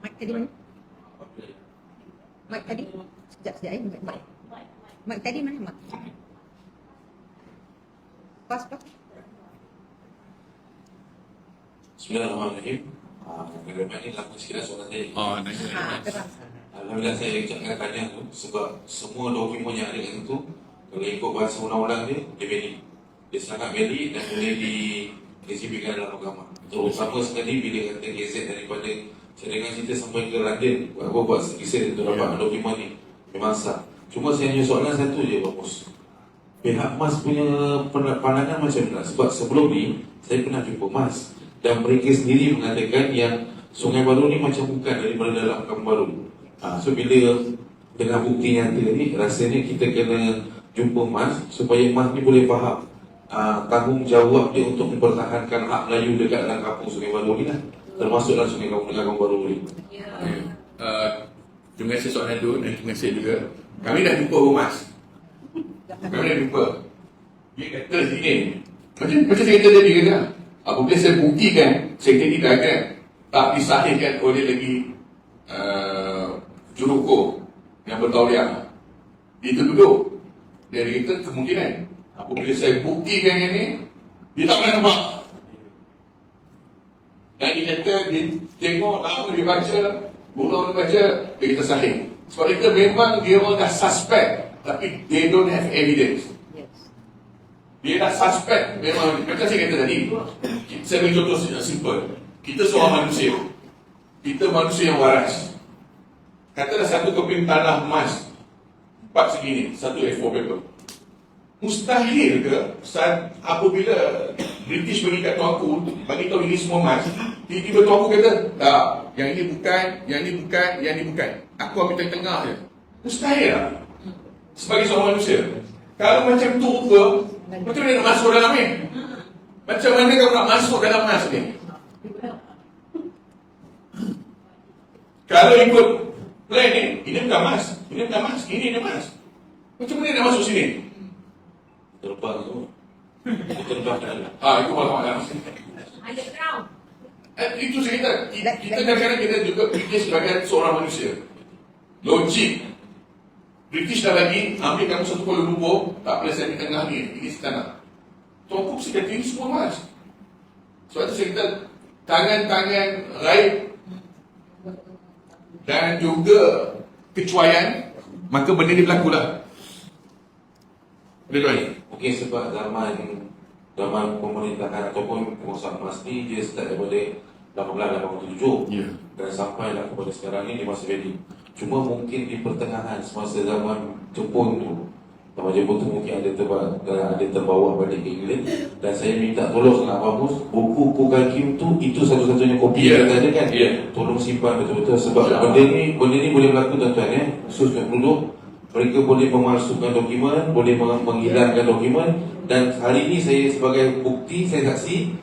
Mike tadi mana? Mike tadi? Sekejap, Mak tadi mana Mak? Pas. Bismillahirrahmanirrahim. Bagaimana ini lakukan sekiranya soalan saya. Terang. Alhamdulillah saya ucapkan tanya tu sebab semua dokumen yang ada dalam tu kalau ikut bahasa undang-undang dia valid. Dia sangat valid dan boleh diexhibitkan dalam agama. Terutama sekali bila kata gazet daripada saya dengar cerita sampai ke London buat kisah untuk dapat dokumen ni. Memang sah. Cuma saya hanya soalan satu je Pak Mus. Pihak MAS punya pandangan macam mana? Sebab sebelum ni saya pernah jumpa MAS dan mereka sendiri mengatakan yang Sungai Baru ni macam bukan daripada dalam Kampung Baru. So bila dengan bukti yang ada ni, rasanya kita kena jumpa MAS supaya MAS ni boleh faham tanggungjawab dia untuk mempertahankan hak Melayu dekat dalam Kampung Sungai Baru ni lah, termasuk dalam Sungai Kampung Baru ni. Terima kasih soalan tu dan terima kasih juga. Kami dah jumpa Mas. Kami dah jumpa. Dia kata sini macam saya kata tadi kan, apabila saya buktikan sekretari dagang tak disahihkan oleh lagi juruhukum yang bertauliah, itu duduk. Dari itu kemungkinan apabila saya buktikan yang ni, dia tak pernah nampak. Dan dia kata dia tengok lama dia baca, bulan dia baca, dia kata sahih. Sebab itu memang dia orang dah suspect, tapi they don't have evidence. Dia dah suspect memang. Macam saya kata tadi, saya beri contoh simple. Kita seorang manusia, kita manusia yang waras. Katalah satu keping tanah emas 4 segini, satu A4 paper. Mustahil ke apabila British bagi kat tuanku, bagi tahu ini semua emas, tiba-tiba tuanku kata, tak, yang ini bukan, yang ini bukan, yang ini bukan. Aku ambil tengah-tengah je. Mustahil lah. Sebagai seorang manusia. Kalau macam tu ke, macam mana nak masuk dalam ni? Macam mana kau nak masuk dalam emas ni? Kalau ikut plan ni, ini bukan emas, ini bukan emas, ini emas. Macam mana nak masuk sini? Terbang tu. Terbang ke dalam. Itu malam-malam. Underground. Itu saya kata, kita kadang-kadang kita juga fikir sebagai seorang manusia. Logik. British dah lagi, ambil kamu satu Kuala Lumpur, tak boleh saya di tengah ni, ini setanah. Tuanku mesti kata ini semua emas. Sebab itu saya kata, tangan-tangan raib dan juga kecuaian, maka benda ni berlaku lah. Boleh doain? Mungkin sebab zaman pemerintahan ataupun pengusaha emas ni dia start daripada 1887 dan sampailah kepada sekarang ni dia masih valid. Cuma mungkin di pertengahan semasa zaman Jepun tu, zaman Jepun tu mungkin ada terbawa balik ke England dan saya minta tolong nak bagus buku Kogan Kim tu, itu satu-satunya kopi yang kita ada kan. Tolong simpan betul-betul sebab benda ni boleh berlaku tuan-tuan khususnya dulu. Mereka boleh memalsukan dokumen, boleh menghilangkan dokumen dan hari ini saya sebagai bukti, saya saksi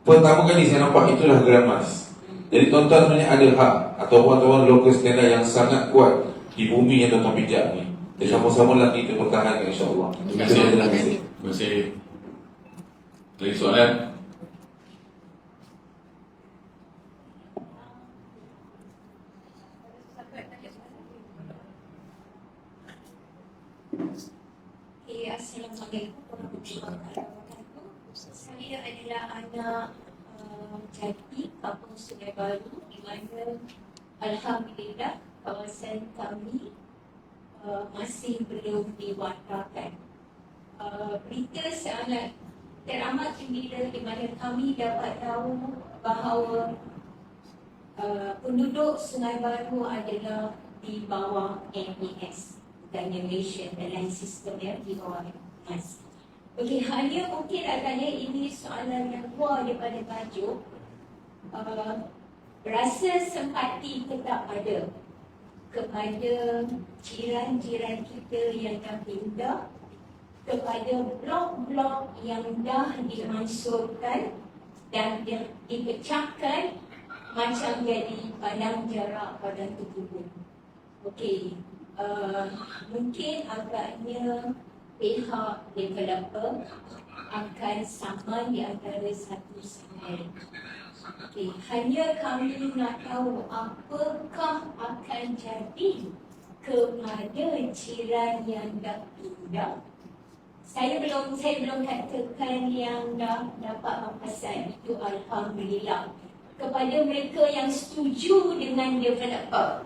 pertama kali saya nampak itulah geram emas. Jadi tuan-tuan sebenarnya ada hak atau tuan-tuan local standard yang sangat kuat di bumi yang tuan-tuan pijak ni. Jadi sama-sama lah kita pertahankan insya-Allah. Terima kasih. Terima kasih. Lagi soalan? Assalamualaikum warahmatullahi wabarakatuh. Saya adalah anak jadi Kampung Sungai Baru di mana alhamdulillah kawasan kami masih belum diwartakan. Berita sangat teramat gembira di mana kami dapat tahu bahawa penduduk Sungai Baru adalah di bawah MAS. Bukannya Malaysia dalam sistem yang di bawah MAS. Okey, hanya mungkin agaknya ini soalan yang keluar daripada tajuk. Rasa simpati tetap ada kepada jiran-jiran kita yang dah pindah, kepada blok-blok yang dah dimansurkan dan dipecahkan macam jadi padang jarak padang tubuh. Okey, mungkin agaknya pihak developer akan sama di antara satu sama lain. Okay. Hanya kami nak tahu apakah akan jadi kepada jiran yang dah pindah. Saya belum katakan yang dah dapat pampasan, itu alhamdulillah. Kepada mereka yang setuju dengan developer,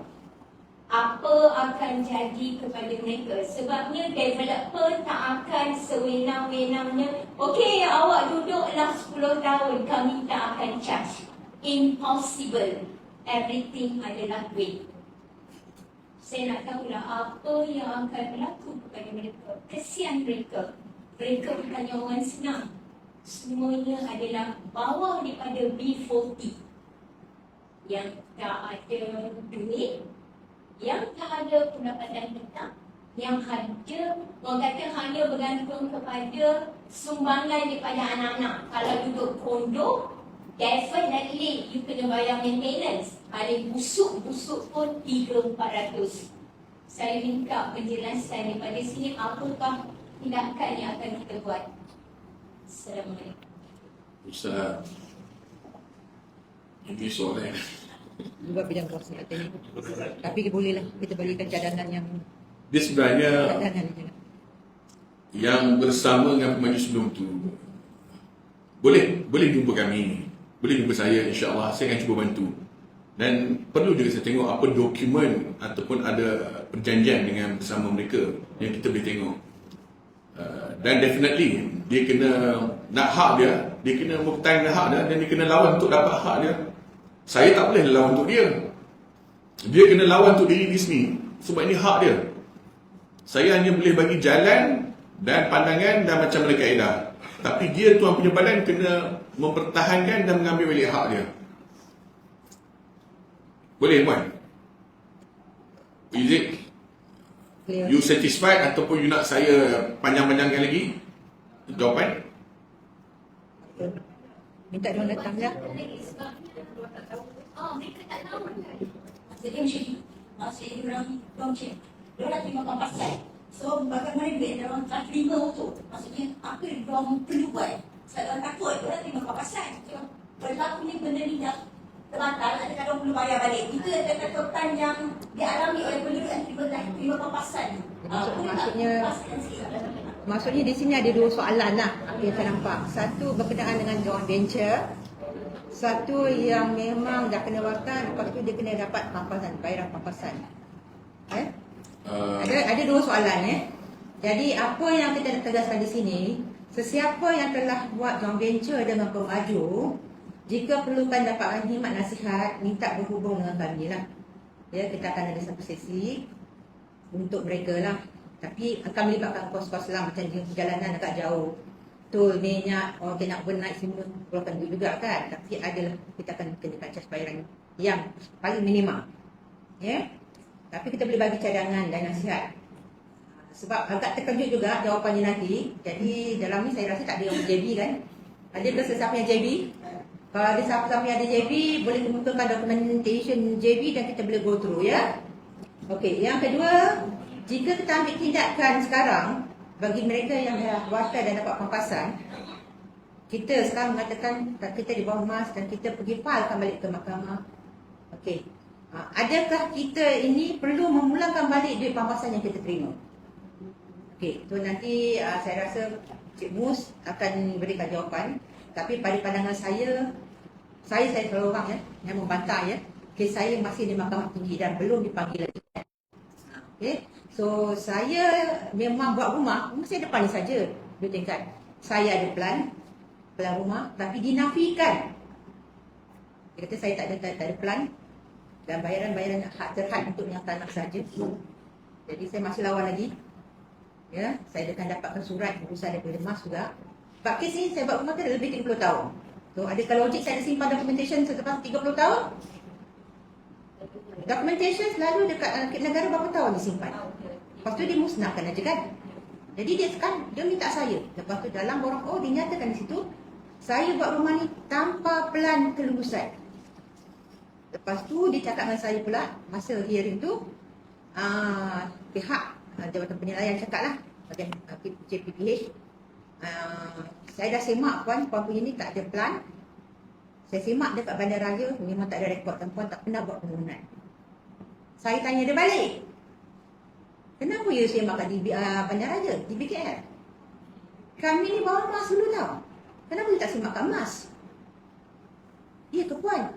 apa akan jadi kepada mereka? Sebabnya developer tak akan sewenang-wenangnya, okey, awak duduklah 10 tahun, kami tak akan charge. Impossible. Everything adalah duit. Saya nak tahulah apa yang akan berlaku kepada mereka. Kesian mereka. Mereka bukannya orang senang. Semuanya adalah bawah daripada B40. Yang tak ada duit, yang tak ada pendapatan tetap, yang ada, orang kata hanya bergantung kepada sumbangan daripada anak-anak. Kalau duduk kondo, definitely you kena bayar maintenance. Paling busuk-busuk pun 300-400. Saya minta penjelasan daripada sini, apakah tindakan yang akan kita buat. Assalamualaikum. Ustaz, ini soalan Juga bidang kuasa katanya. Tapi bolehlah kita berikan cadangan yang dia sebenarnya cadangan je. yang bersama dengan pemaju sebelum tu boleh jumpa kami, boleh jumpa saya, insya-Allah saya akan cuba bantu. Dan perlu juga saya tengok apa dokumen ataupun ada perjanjian dengan bersama mereka yang kita boleh tengok. Dan definitely dia kena nak hak dia kena mempertahankan hak dia, dan dia kena lawan untuk dapat hak dia. Saya tak boleh lawan untuk dia. Dia kena lawan untuk diri di sini sebab ini hak dia. Saya hanya boleh bagi jalan dan pandangan dan macam mana kaedah. Tapi dia tuan punya badan kena mempertahankan dan mengambil balik hak dia. Boleh puan? Is it Clear. you satisfied ataupun you nak saya panjang-panjangkan lagi jawapan? Minta dia orang datang je. Oh, mereka tak tahu kan? Maksudnya macam ni. Maksudnya diorang terima pampasan. So, bagaimana duit diorang tak terima tu? Maksudnya, apa yang diorang perlu buat? Sebab diorang takut, diorang terima pampasan. So, berlakunya benda ni dah terbatal, adakah diorang perlu bayar balik? Itu adalah ketakutan yang dialami oleh penduduk yang terima pampasan. Maksudnya di sini ada dua soalan lah yang saya nampak. Satu berkenaan dengan joint venture, satu yang memang dah kena waktan, lepas tu dia kena dapat pampasan, bayaran pampasan. Ada dua soalan. Jadi apa yang kita nak tegaskan di sini, sesiapa yang telah buat joint venture dengan pemaju, jika perlukan dapatkan khidmat nasihat, minta berhubung dengan kami lah. Ya, kita akan ada satu sesi untuk mereka lah. Tapi akan melibatkan kos-kos lah, macam perjalanan agak jauh. Tol, minyak, orang nak overnight semua perlukan duit juga kan. Tapi adalah kita akan kenakan cas bayaran yang paling minima. Ya. Tapi kita boleh bagi cadangan dan nasihat. Sebab agak terkejut juga jawapannya nanti. Jadi dalam ni saya rasa tak ada yang JB kan. Ada ke sesiapa yang JB? Kalau ada siapa-siapa yang ada JB, boleh kumpulkan documentation JB dan kita boleh go through ya. Okey, yang kedua, jika kita ambil tindakan sekarang bagi mereka yang dah watak dan dapat pampasan, kita sekarang mengatakan kita di bawah mas dan kita pergi filekan balik ke mahkamah. Okey. Adakah kita ini perlu memulangkan balik duit pampasan yang kita terima? Okey, itu nanti saya rasa Cik Mus akan berikan jawapan. Tapi pada pandangan saya selalu orang yang membantah kes saya masih di Mahkamah Tinggi dan belum dipanggil lagi. Okey. So saya memang buat rumah saya depan ni saja dua tingkat. Saya ada plan rumah tapi dinafikan. Dia kata saya tak ada plan dan bayaran hak terhad untuk yang tanah saja. Jadi saya masih lawan lagi. Ya, saya akan dapatkan surat keputusan daripada Mas juga. Sebab kes ni saya buat rumah tu dah lebih 30 tahun. So adakah logik saya ada simpan documentation selepas 30 tahun? Documentation selalu dekat negara berapa tahun disimpan. Lepas tu dia musnahkan aja kan. Jadi dia minta saya. Lepas tu dalam borang dinyatakan di situ saya buat rumah ni tanpa pelan kelulusan. Lepas tu dia cakap dengan saya pula masa hearing tu pihak Jabatan Penilaian cakap lah bagian JPPH, saya dah semak puan punya ni tak ada plan. Saya semak dekat Bandaraya memang tak ada rekod dan puan tak pernah buat permohonan. Saya tanya dia balik, Kenapa you semak kat Bandaraya, di BKL? Kami ni bawa emas dulu tau. Kenapa you tak semak kat emas? Ya ke puan?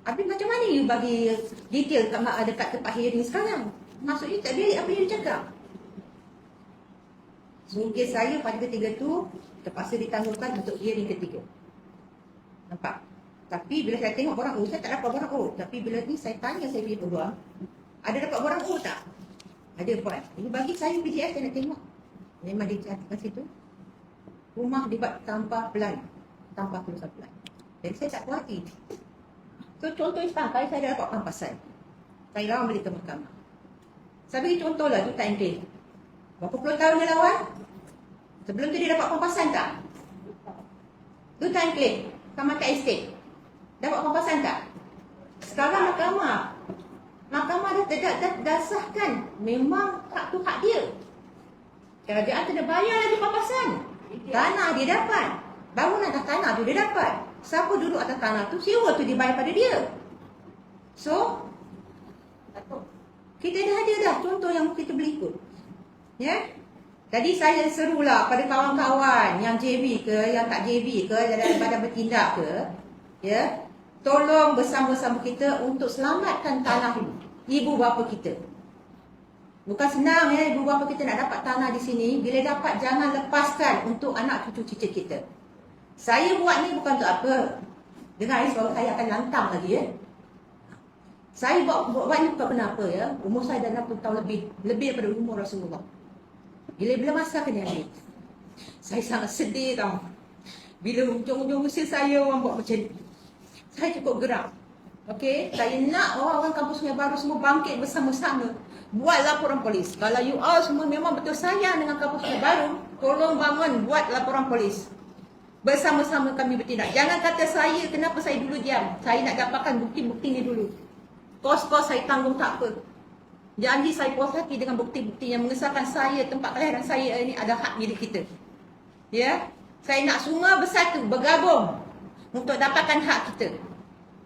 Habis macam mana you bagi detail dekat tempat hearing sekarang? Maksudnya tak biar apa yang you cakap. So, kes saya pada ketiga tu terpaksa ditangguhkan untuk hearing ketiga. Nampak? Tapi bila saya tengok borang saya tak dapat borang Tapi bila ni saya tanya saya punya peguam, ada dapat borang tak? Ada puan. Ini bagi saya PJS saya nak tengok. Memang dia catatkan situ. Rumah dibuat tanpa pelan. Tanpa tulisan pelan. Jadi saya tak puas hati. So contoh kali saya dah dapat pampasan. Saya lawan balik ke mahkamah. Saya bagi contoh lah tu time case. Berapa puluh tahun dia lawan? Sebelum tu dia dapat pampasan tak? Tu time claim. Sama kat estate. Dapat pampasan tak? Sekarang Mahkamah dah sahkan. Memang hak tu hak dia. Kerajaan kena bayar lagi pampasan. Tanah dia dapat. Bangunan atas tanah tu dia dapat. Siapa duduk atas tanah tu, sewa tu dibayar pada dia. So, kita dah ada dah contoh yang kita boleh ikut. Ya? Tadi saya serulah pada kawan-kawan yang JB ke, yang tak JB ke, daripada bertindak ke, ya, tolong bersama-sama kita untuk selamatkan tanah ibu bapa kita. Bukan senang ya, ibu bapa kita nak dapat tanah di sini. Bila dapat, jangan lepaskan untuk anak cucu cicit kita. Saya buat ni bukan untuk apa. Dengar sebab saya akan lantang lagi ya. Saya buat ni bukan kenapa ya. Umur saya dah 60 tahun lebih daripada umur Rasulullah. Bila masa kena ambil. Saya sangat sedih tau. Bila hujung-hujung usia saya orang buat macam ni. Saya cukup geram. Okey, saya nak orang-orang kampus Sungai Baru semua bangkit bersama-sama. Buat laporan polis. Kalau you all semua memang betul sayang dengan kampus Sungai Baru, tolong bangun buat laporan polis. Bersama-sama kami bertindak. Jangan kata saya, kenapa saya dulu diam. Saya nak dapatkan bukti-bukti ni dulu. Kos-kos saya tanggung tak apa. Janji saya puas hati dengan bukti-bukti yang mengesahkan saya, tempat kelahiran saya ini ada hak milik kita. Ya, saya nak semua bersatu, bergabung untuk dapatkan hak kita.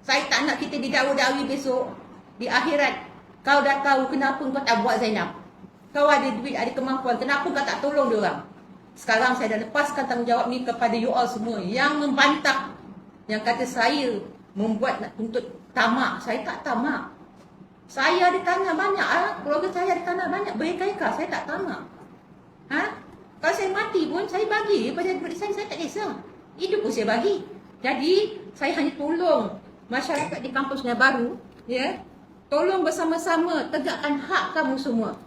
Saya tak nak kita didakwa-dakwi besok di akhirat. Kau dah tahu kenapa kau tak buat Zainab. Kau ada duit, ada kemampuan, kenapa kau tak tolong dia orang? Sekarang saya dah lepaskan tanggungjawab ni kepada you all semua yang membantah, yang kata saya membuat nak tuntut tamak. Saya tak tamak. Saya ada tanah banyak keluarga saya ada tanah banyak, bereka-eka, saya tak tamak. Kalau saya mati pun saya bagi pada duit saya tak kisah. Hidup pun saya bagi. Jadi saya hanya tolong masyarakat di kampus Sungai Baru, ya. Tolong bersama-sama tegakkan hak kamu semua.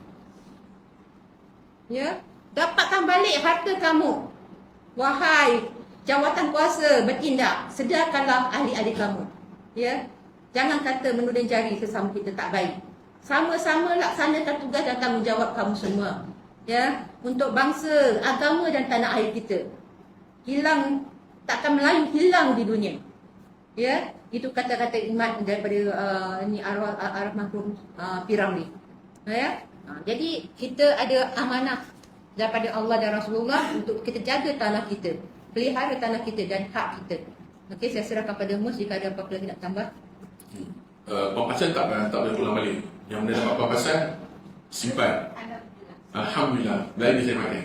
Ya, dapatkan balik harta kamu. Wahai jawatan kuasa bertindak, sediakanlah ahli-ahli kamu. Ya. Jangan kata menuding jari sesama kita tak baik. Sama-sama laksanakan tugas dan tanggungjawab kamu semua. Ya, untuk bangsa, agama dan tanah air kita. Hilang, takkan Melayu hilang di dunia. Ya, itu kata-kata iman daripada arwah marhum P.Ramlee. Ya. Jadi kita ada amanah daripada Allah dan Rasulullah untuk kita jaga tanah kita, pelihara tanah kita dan hak kita. Okey, saya serahkan pada Mus jika ada apa-apa lagi nak tambah. Pampasan tak boleh pulang balik. Yang mana dapat pampasan simpan. Alhamdulillah. Lain saya makan.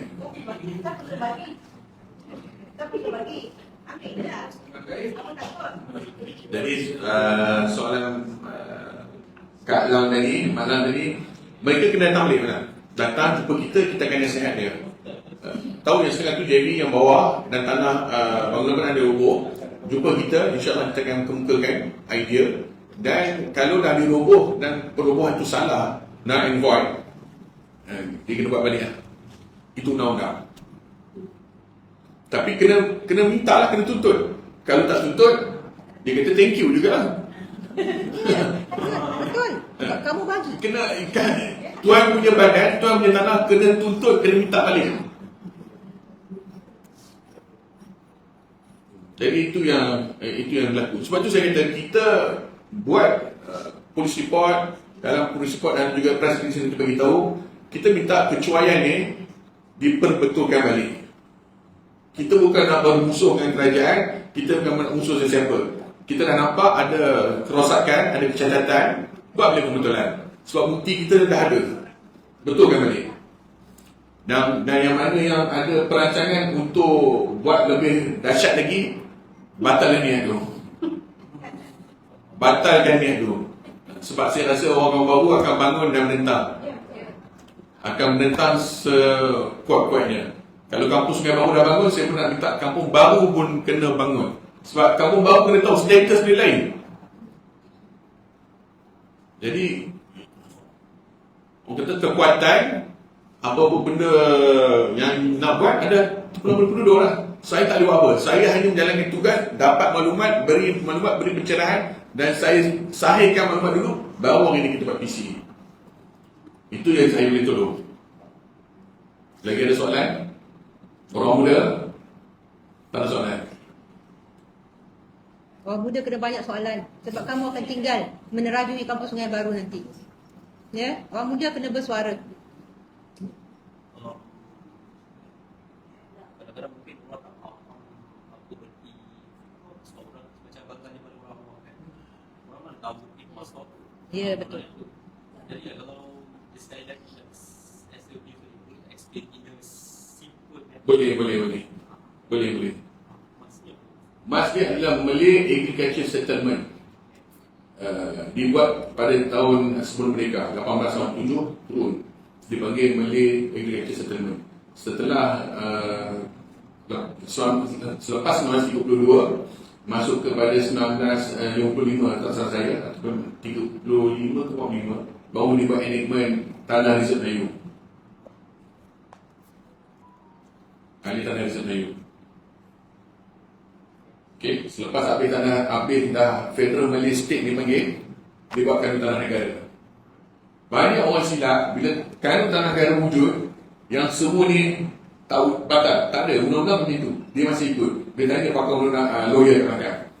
Tapi bagi. Ambil dah. Apa takut? Jadi soalan Kak Lang tadi, Malang tadi, mereka kena datang balik mana? Datang jumpa kita akan nasihat dia. Tahu yang sekarang tu JB yang bawah dan tanah bangunan ada roboh. Jumpa kita, insyaAllah kita akan kemukakan idea. Dan kalau dah diroboh dan perobohan itu salah, null and void, dia kena buat balik lah. Itu undang-undang. Tapi kena minta lah, kena tuntut. Kalau tak tuntut, dia kata thank you jugalah. Betul. Kamu bagi. Kena, tuan punya badan, tuan punya tanah kena tuntut, kena minta balik. Jadi itu yang berlaku. Sebab tu saya kata kita buat police report, dalam police report dan juga press release kita beritahu, kita minta kecuaian ni diperbetulkan balik. Kita bukan nak bermusuh dengan kerajaan, kita bukan nak musuh sesiapa. Kita dah nampak ada kerosakan, ada kecacatan, buat balik pembetulan. Sebab bukti kita dah ada. betulkan balik. Dan yang mana yang ada perancangan untuk buat lebih dahsyat lagi, batalkan niat dulu. Batalkan niat dulu. Sebab saya rasa orang baru akan bangun dan menentang. Akan menentang sekuat-kuatnya. Kalau kampung Sungai Baru dah bangun, saya pun nak minta kampung baru pun kena bangun. Sebab kampung baru kena tahu status dia lain. Jadi, orang kata kekuatan, apa-apa benda yang nak buat ada penduduk lah. Saya tak boleh buat apa. Saya hanya menjalankan tugas, dapat maklumat, beri pencerahan, dan saya sahihkan maklumat dulu, baru hari ini kita buat PC. Itu yang saya boleh tolong. Lagi ada soalan? Orang muda? Tak ada soalan? Orang muda kena banyak soalan. Sebab kamu akan tinggal menerajui kampung Sungai Baru nanti. Ya, orang muda kena bersuara. Kadang-kadang mungkin orang tak faham apa berarti stop orang macam bangkanya pada orang kan. Orang mana tahu hikmah stop. Ya, betul. Jadi kalau this kind of as a user explain in a simple Boleh. Masjid adalah Malay Agriculture Settlement. Dibuat pada tahun sebelum merdeka, 1887 turun. Dipanggil Malay Agriculture Settlement. Setelah selepas 1932 masuk kepada 1955 tak salah saya, ataupun 35 ke 45, baru dibuat enactment Tanah Reserve Melayu. Ahli Tanah Reserve Melayu. Okay, selepas habis dah Federal Malay State dipanggil, dibuatkan tanah negara. Banyak orang silap bila kanun tanah negara wujud, yang semua ni tahu batal. Tak ada, undang-undang macam itu. Dia masih ikut. Dia tanya pakar undang lawyer belakang.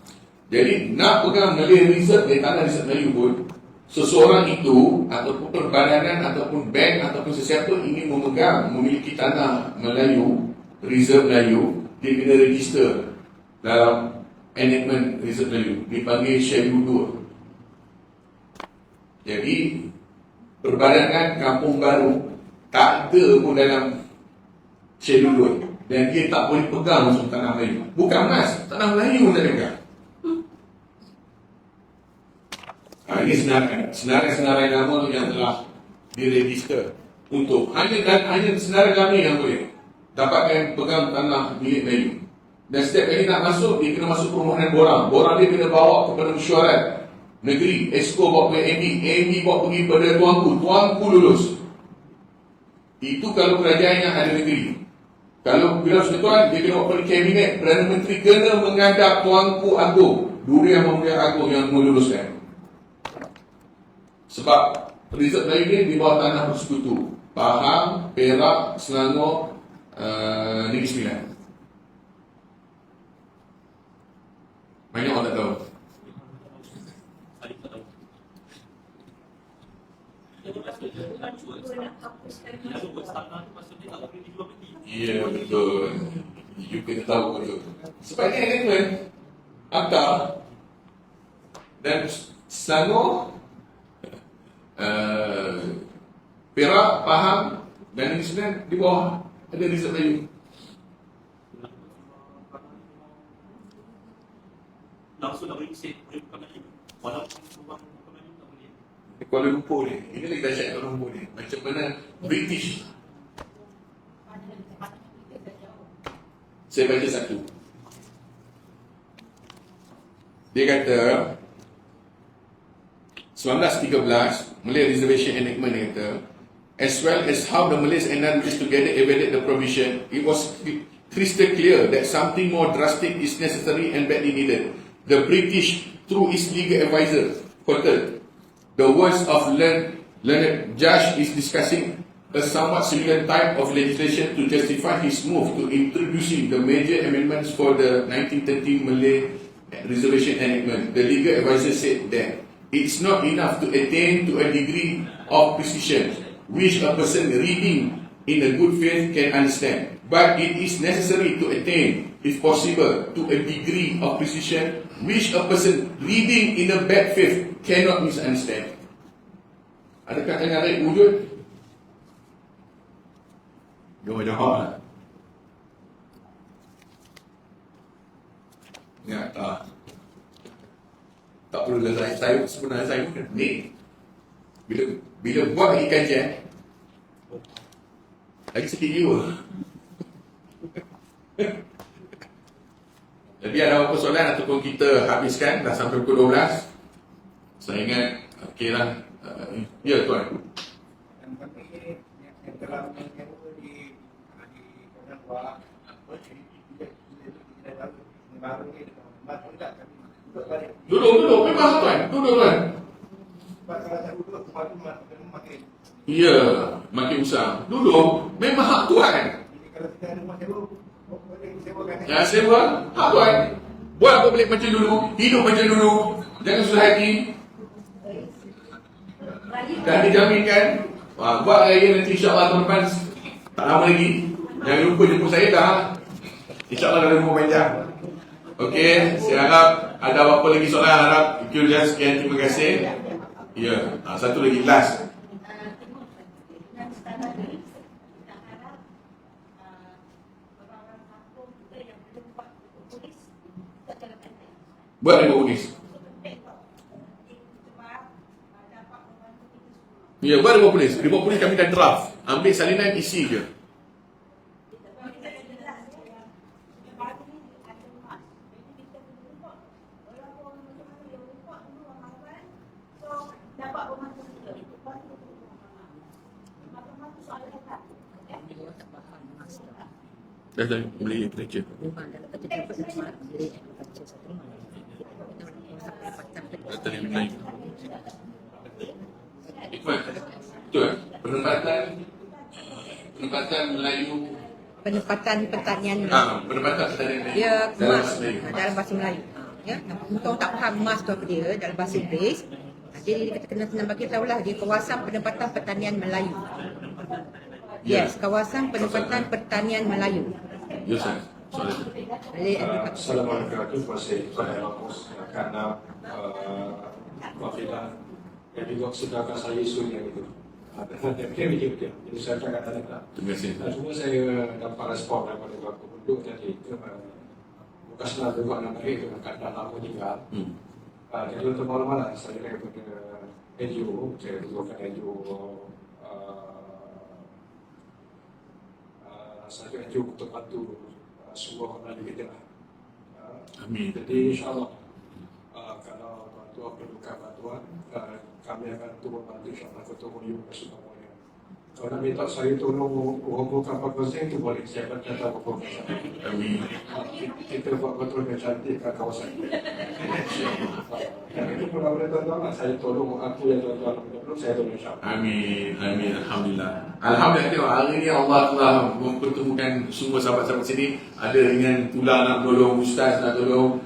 Jadi nak pegang Malay Reserve dari tanah Reserve Melayu pun, seseorang itu ataupun perbadanan ataupun bank ataupun sesiapa ingin memegang, memiliki tanah Melayu, Reserve Melayu, dia kena register dalam enactment Reserve Melayu, dipanggil Schedule 2. Jadi perbadanan Kampung Baru tak ada pun dalam Schedule 2, dan dia tak boleh pegang langsung tanah Melayu. Bukan emas, tanah Melayu tak pegang. Ini senarai nama yang telah diregister untuk hanya senarai nama yang boleh dapatkan pegang tanah milik Melayu. Dan setiap kali nak masuk, dia kena masuk permohonan borang. Borang dia kena bawa kepada mesyuarat negeri. Exco bawa pergi MD bawa pergi pada tuanku lulus. Itu kalau kerajaan yang ada negeri. Kalau bila setuan, dia kena bawa pergi kabinet. Perdana Menteri kena menghadap tuanku agung, Duri Yang Mulia Agung yang meluluskan. Sebab Reserve Melayu ni di bawah tanah bersekutu, Pahang, Perak, Selangor, Negeri Sembilan. Banyak orang tak tahu. Ya, betul. You kena tahu betul. Sebab ni enactment akta dan Selangor, Perak, Pahang dan Negeri Sembilan di bawah ada Reserve Melayu. Langsung nak berisik bukan lagi. Walaupun rumah bukan lagi tak boleh. Kuala Lumpur ni, ini lagi dahsyat Kuala Lumpur ni. Macam mana British. Saya baca satu. Dia kata 1913 Malay Reservation Enactment kata, as well as how the Malays and non-Malays together evaded the provision, it was crystal clear that something more drastic is necessary and badly needed. The British, through its legal advisor, quoted, the words of learned judge is discussing a somewhat similar type of legislation to justify his move to introducing the major amendments for the 1930 Malay Reservation Enactment. The legal advisor said that it's not enough to attain to a degree of precision which a person reading in a good faith can understand, but it is necessary to attain, if possible, to a degree of precision which a person reading in a bad faith cannot misunderstand. Adakah tengah wujud? Jawab lah. Ya, tak perlu lah saya sebenarnya saya ni bila buat lagi kajian lagi sikit jiwa. Jadi ada apa soalan ataupun kita habiskan dah sampai pukul 12. Saya ingat okeylah. Ya tuan. Yang penting yang telah menyewa di Padang Wak, kita tahu baru ni baru tak kami duduk balik. Duduk memang tuan. Duduk tuan. Sebab kalau tak duduk makin. Ya, makin besar. Duduk memang hak tuan. Jadi kalau kita ada rumah sewa, boleh sewakan. Ya sewa hak tuan. Buat apa balik macam dulu, hidup macam dulu. Jangan susah hati. Dah dijaminkan. Buat raya nanti insya-Allah tahun depan tak lama lagi. Jangan lupa jemput saya dah. InsyaAllah dalam rumah panjang. Okey, saya harap ada apa-apa lagi soalan, harap itu je. Sekian, terima kasih. Ya, satu lagi last. Buat ribu polis. Ya, buat ribu polis. Ribu polis kami dah draft. Ambil salinan, isi je. Dah boleh kerja. Tadi naik. Ikmat. Betul. Penempatan Melayu. Penempatan pertanian Penempatan pertanian Melayu. dia dalam emas bahasa Melayu. dalam bahasa Melayu. Ya, untuk tak faham emas tu apa dia dalam bahasa Inggeris. Jadi kita kena senang bagi tahulah dia kawasan penempatan pertanian Melayu. Yes, kawasan penempatan pertanian Melayu. Ya, Ustaz. Soalan. Assalamualaikum warahmatullahi wabarakatuh. Kerana wafilah yang juga sedangkan saya isunya itu. Jadi saya cakap tadi tak. Terima kasih. Cuma saya dapat respon daripada waktu penduduk tadi. Bukan senang juga nak beri keadaan lama tinggal. Jadi untuk malam-malam saya daripada NGO, saya tujukan NGO saya NGO untuk bantu semua orang di kita lah. Amin. Jadi insyaAllah kalau bantuan perlukan bantuan, kami akan turun bantu insyaAllah ketemu you semuanya. Kalau nak minta saya tolong mengumpulkan proposal itu boleh, saya akan datang proposal. Amin. Kita buat betul dan cantikkan kawasan. Dan itu kalau boleh tuan-tuan, saya tolong aku yang tuan-tuan belum saya tolong insyaAllah. Amin. Amin. Alhamdulillah. Alhamdulillah, hari ini Allah telah mempertemukan semua sahabat-sahabat sini. Ada dengan tulang nak tolong, ustaz nak tolong,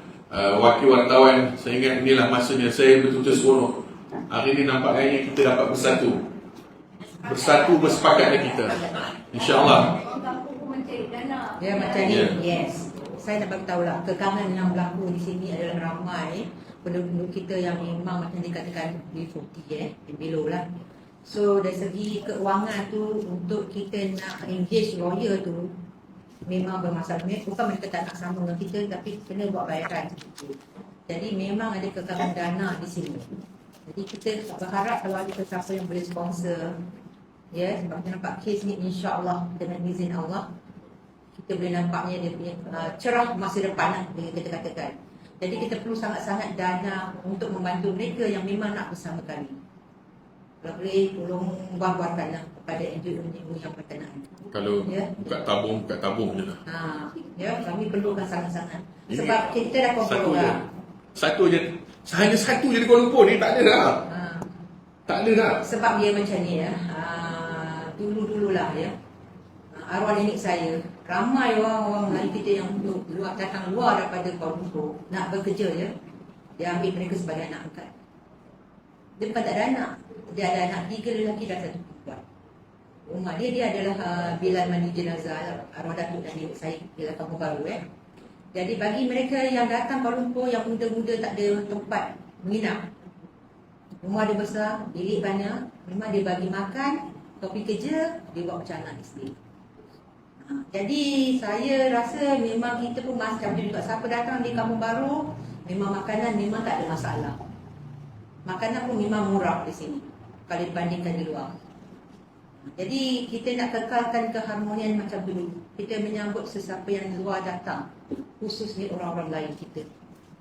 wakil wartawan. Saya ingat inilah masanya saya betul-betul seronok. Hari ini nampaknya kita dapat bersatu bersepakatlah kita. InsyaAllah. Ya macam ni. Yes. Saya nak bagi tahulah kekangan yang berlaku di sini adalah ramai penduduk kita yang memang macam dikatakan B40 below lah. So dari segi keuangan tu untuk kita nak engage lawyer tu memang bermasalah. Bukan mereka tak nak sama dengan kita tapi kena buat bayaran. Jadi memang ada kekangan dana di sini. Jadi kita berharap kalau ada sesiapa yang boleh sponsor. Ya, sebab kita nampak kes ni insya-Allah dengan izin Allah kita boleh nampaknya dia punya cerah masa depan lah, kita katakan. Jadi kita perlu sangat-sangat dana untuk membantu mereka yang memang nak bersama kami. Kalau boleh tolong buat-buatkanlah kepada NGO yang berkenaan. Kalau buka tabung je lah. Ya, kami perlukan sangat-sangat. Sebab kita dah satu kumpul je. Hanya satu je di Kuala Lumpur ni, tak ada dah. Tak ada dah. Sebab dia macam ni ya. Dulu-dululah ya. Arwah nenek saya, ramai orang-orang Melayu kita yang datang luar daripada Kuala Lumpur nak bekerja ya. Dia ambil mereka sebagai anak angkat. Dia bukan tak ada anak. Dia ada anak 3 lelaki dan 1 perempuan. Rumah dia adalah bilan mandi jenazah arwah datuk dan nenek saya di Kampung Baru ya. Jadi bagi mereka yang datang Kuala Lumpur yang muda-muda tak ada tempat menginap, rumah dia besar, bilik banyak, memang dia bagi makan, topi kerja, dia buat macam anak isteri. Jadi saya rasa memang kita pun macam juga, siapa datang di Kampung Baru memang makanan memang tak ada masalah. Makanan pun memang murah di sini kalau dibandingkan di luar. Jadi kita nak kekalkan keharmonian macam dulu. Kita menyambut sesiapa yang luar datang, khususnya orang-orang lain kita.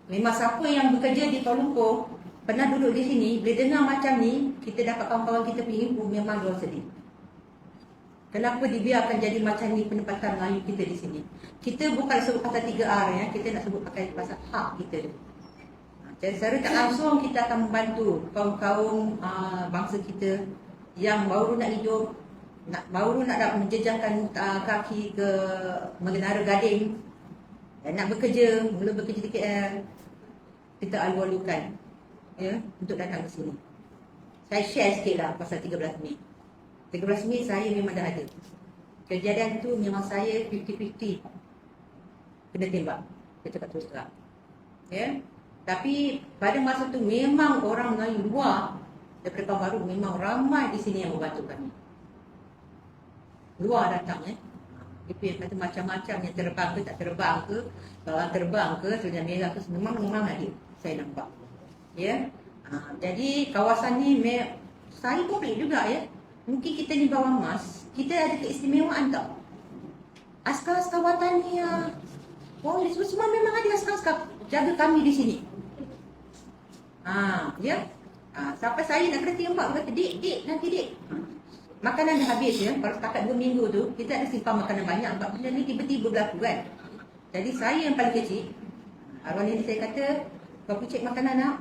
Memang siapa yang bekerja di Kuala Lumpur, pernah duduk di sini, bila dengar macam ni, kita dapat kawan-kawan kita pergi impun, memang luar sedih. Kenapa dibiarkan jadi macam ni penempatan Melayu kita di sini? Kita bukan sebut pasal 3R ya, kita nak sebut pakai pasal hak kita. Jadi secara tak langsung kita akan membantu kaum-kaum bangsa kita yang baru nak hidup, baru nak menjejakkan kaki ke Menara Gading dan nak bekerja, mula bekerja di KL, kita alu-alukan ya untuk datang ke sini. Saya share sikit lah pasal 13 Mei. 13 Mei saya memang dah ada. Kejadian tu memang saya 50-50 kena tembak. Kita cakap terus terang. Ya. Tapi pada masa tu memang orang Melayu luar daripada Kampung Baru memang ramai di sini yang membantu kami. Luar datang Itu yang kata macam-macam, yang terbang ke tak terbang ke, kalau terbang ke Selendang Merah ke, memang ada saya nampak. Ya. Jadi kawasan ni saya pun pelik juga ya. Mungkin kita ni bawah emas, kita ada keistimewaan tau. Askar-askar watania, polis semua memang ada askar-askar jaga kami di sini. Ya. Sampai saya nak kena tembak, kata, Dik, nanti Dik. Makanan dah habis ya, baru setakat 2 minggu tu, kita ada simpan makanan banyak, sebab benda ni tiba-tiba berlaku kan. Jadi saya yang paling kecil, arwah nenek saya kata, kau pergi cek makanan nak?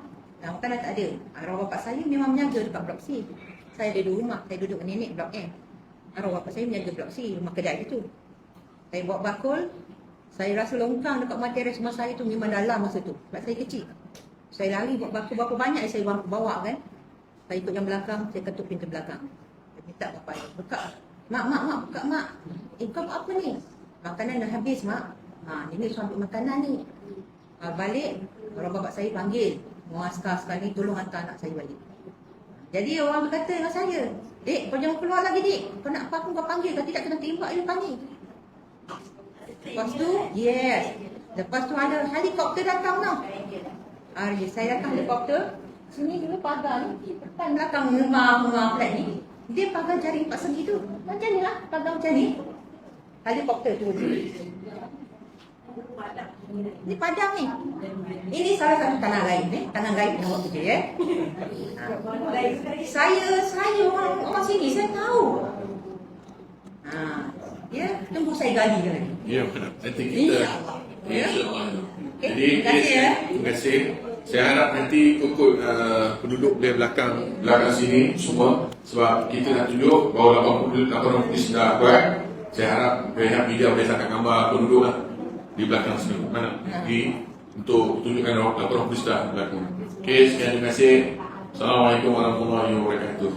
Makanan tak ada. Arwah bapak saya memang menjaga dekat blok C. Saya ada 2 rumah, saya duduk dengan nenek blok M. Arwah bapak saya menjaga blok C, rumah kedai itu. Saya bawa bakul, saya rasa longkang dekat materis rumah saya tu memang dalam masa tu, sebab saya kecil. Saya lari buat bakul berapa banyak yang saya bawa kan. Saya ikut yang belakang, saya ketuk pintu belakang. Saya minta bapak saya, buka. Mak, buka mak. Kau buat apa ni? Makanan dah habis mak. Nenek suruh ambil makanan ni. Balik, orang bapak saya panggil. Muaskar sekali, tolong hantar anak saya balik. Jadi orang berkata dengan saya, Dek, kau jangan keluar lagi Dek. Kau nak apa pun kau panggil, kalau tidak kena tembak dia panggil. Lepas tu, lepas tu ada helikopter datang tau. Saya datang helikopter, sini dulu pagar ni, depan belakang rumah flat ni. Dia pagar jaring 4 segi tu. Macam ni lah, pagar macam ni. Helikopter tu. Ini Padang ni. Ini salah satu tanah lain tanah lain yang buat kerja ya. Saya orang sini, saya tahu. Ya, tunggu saya gali lagi. Ya, nanti kita insya-Allah. Jadi terima kasih. Saya harap nanti ikut penduduk di belakang sini semua, sebab kita nak tunjuk bahawa 80 polis dah buat. Saya harap pihak media boleh tangkap gambar penduduk di belakang sini. Mana? Untuk tunjukkan laporan polis dah berlaku. Okey, sekian, terima kasih. Assalamualaikum warahmatullahi wabarakatuh.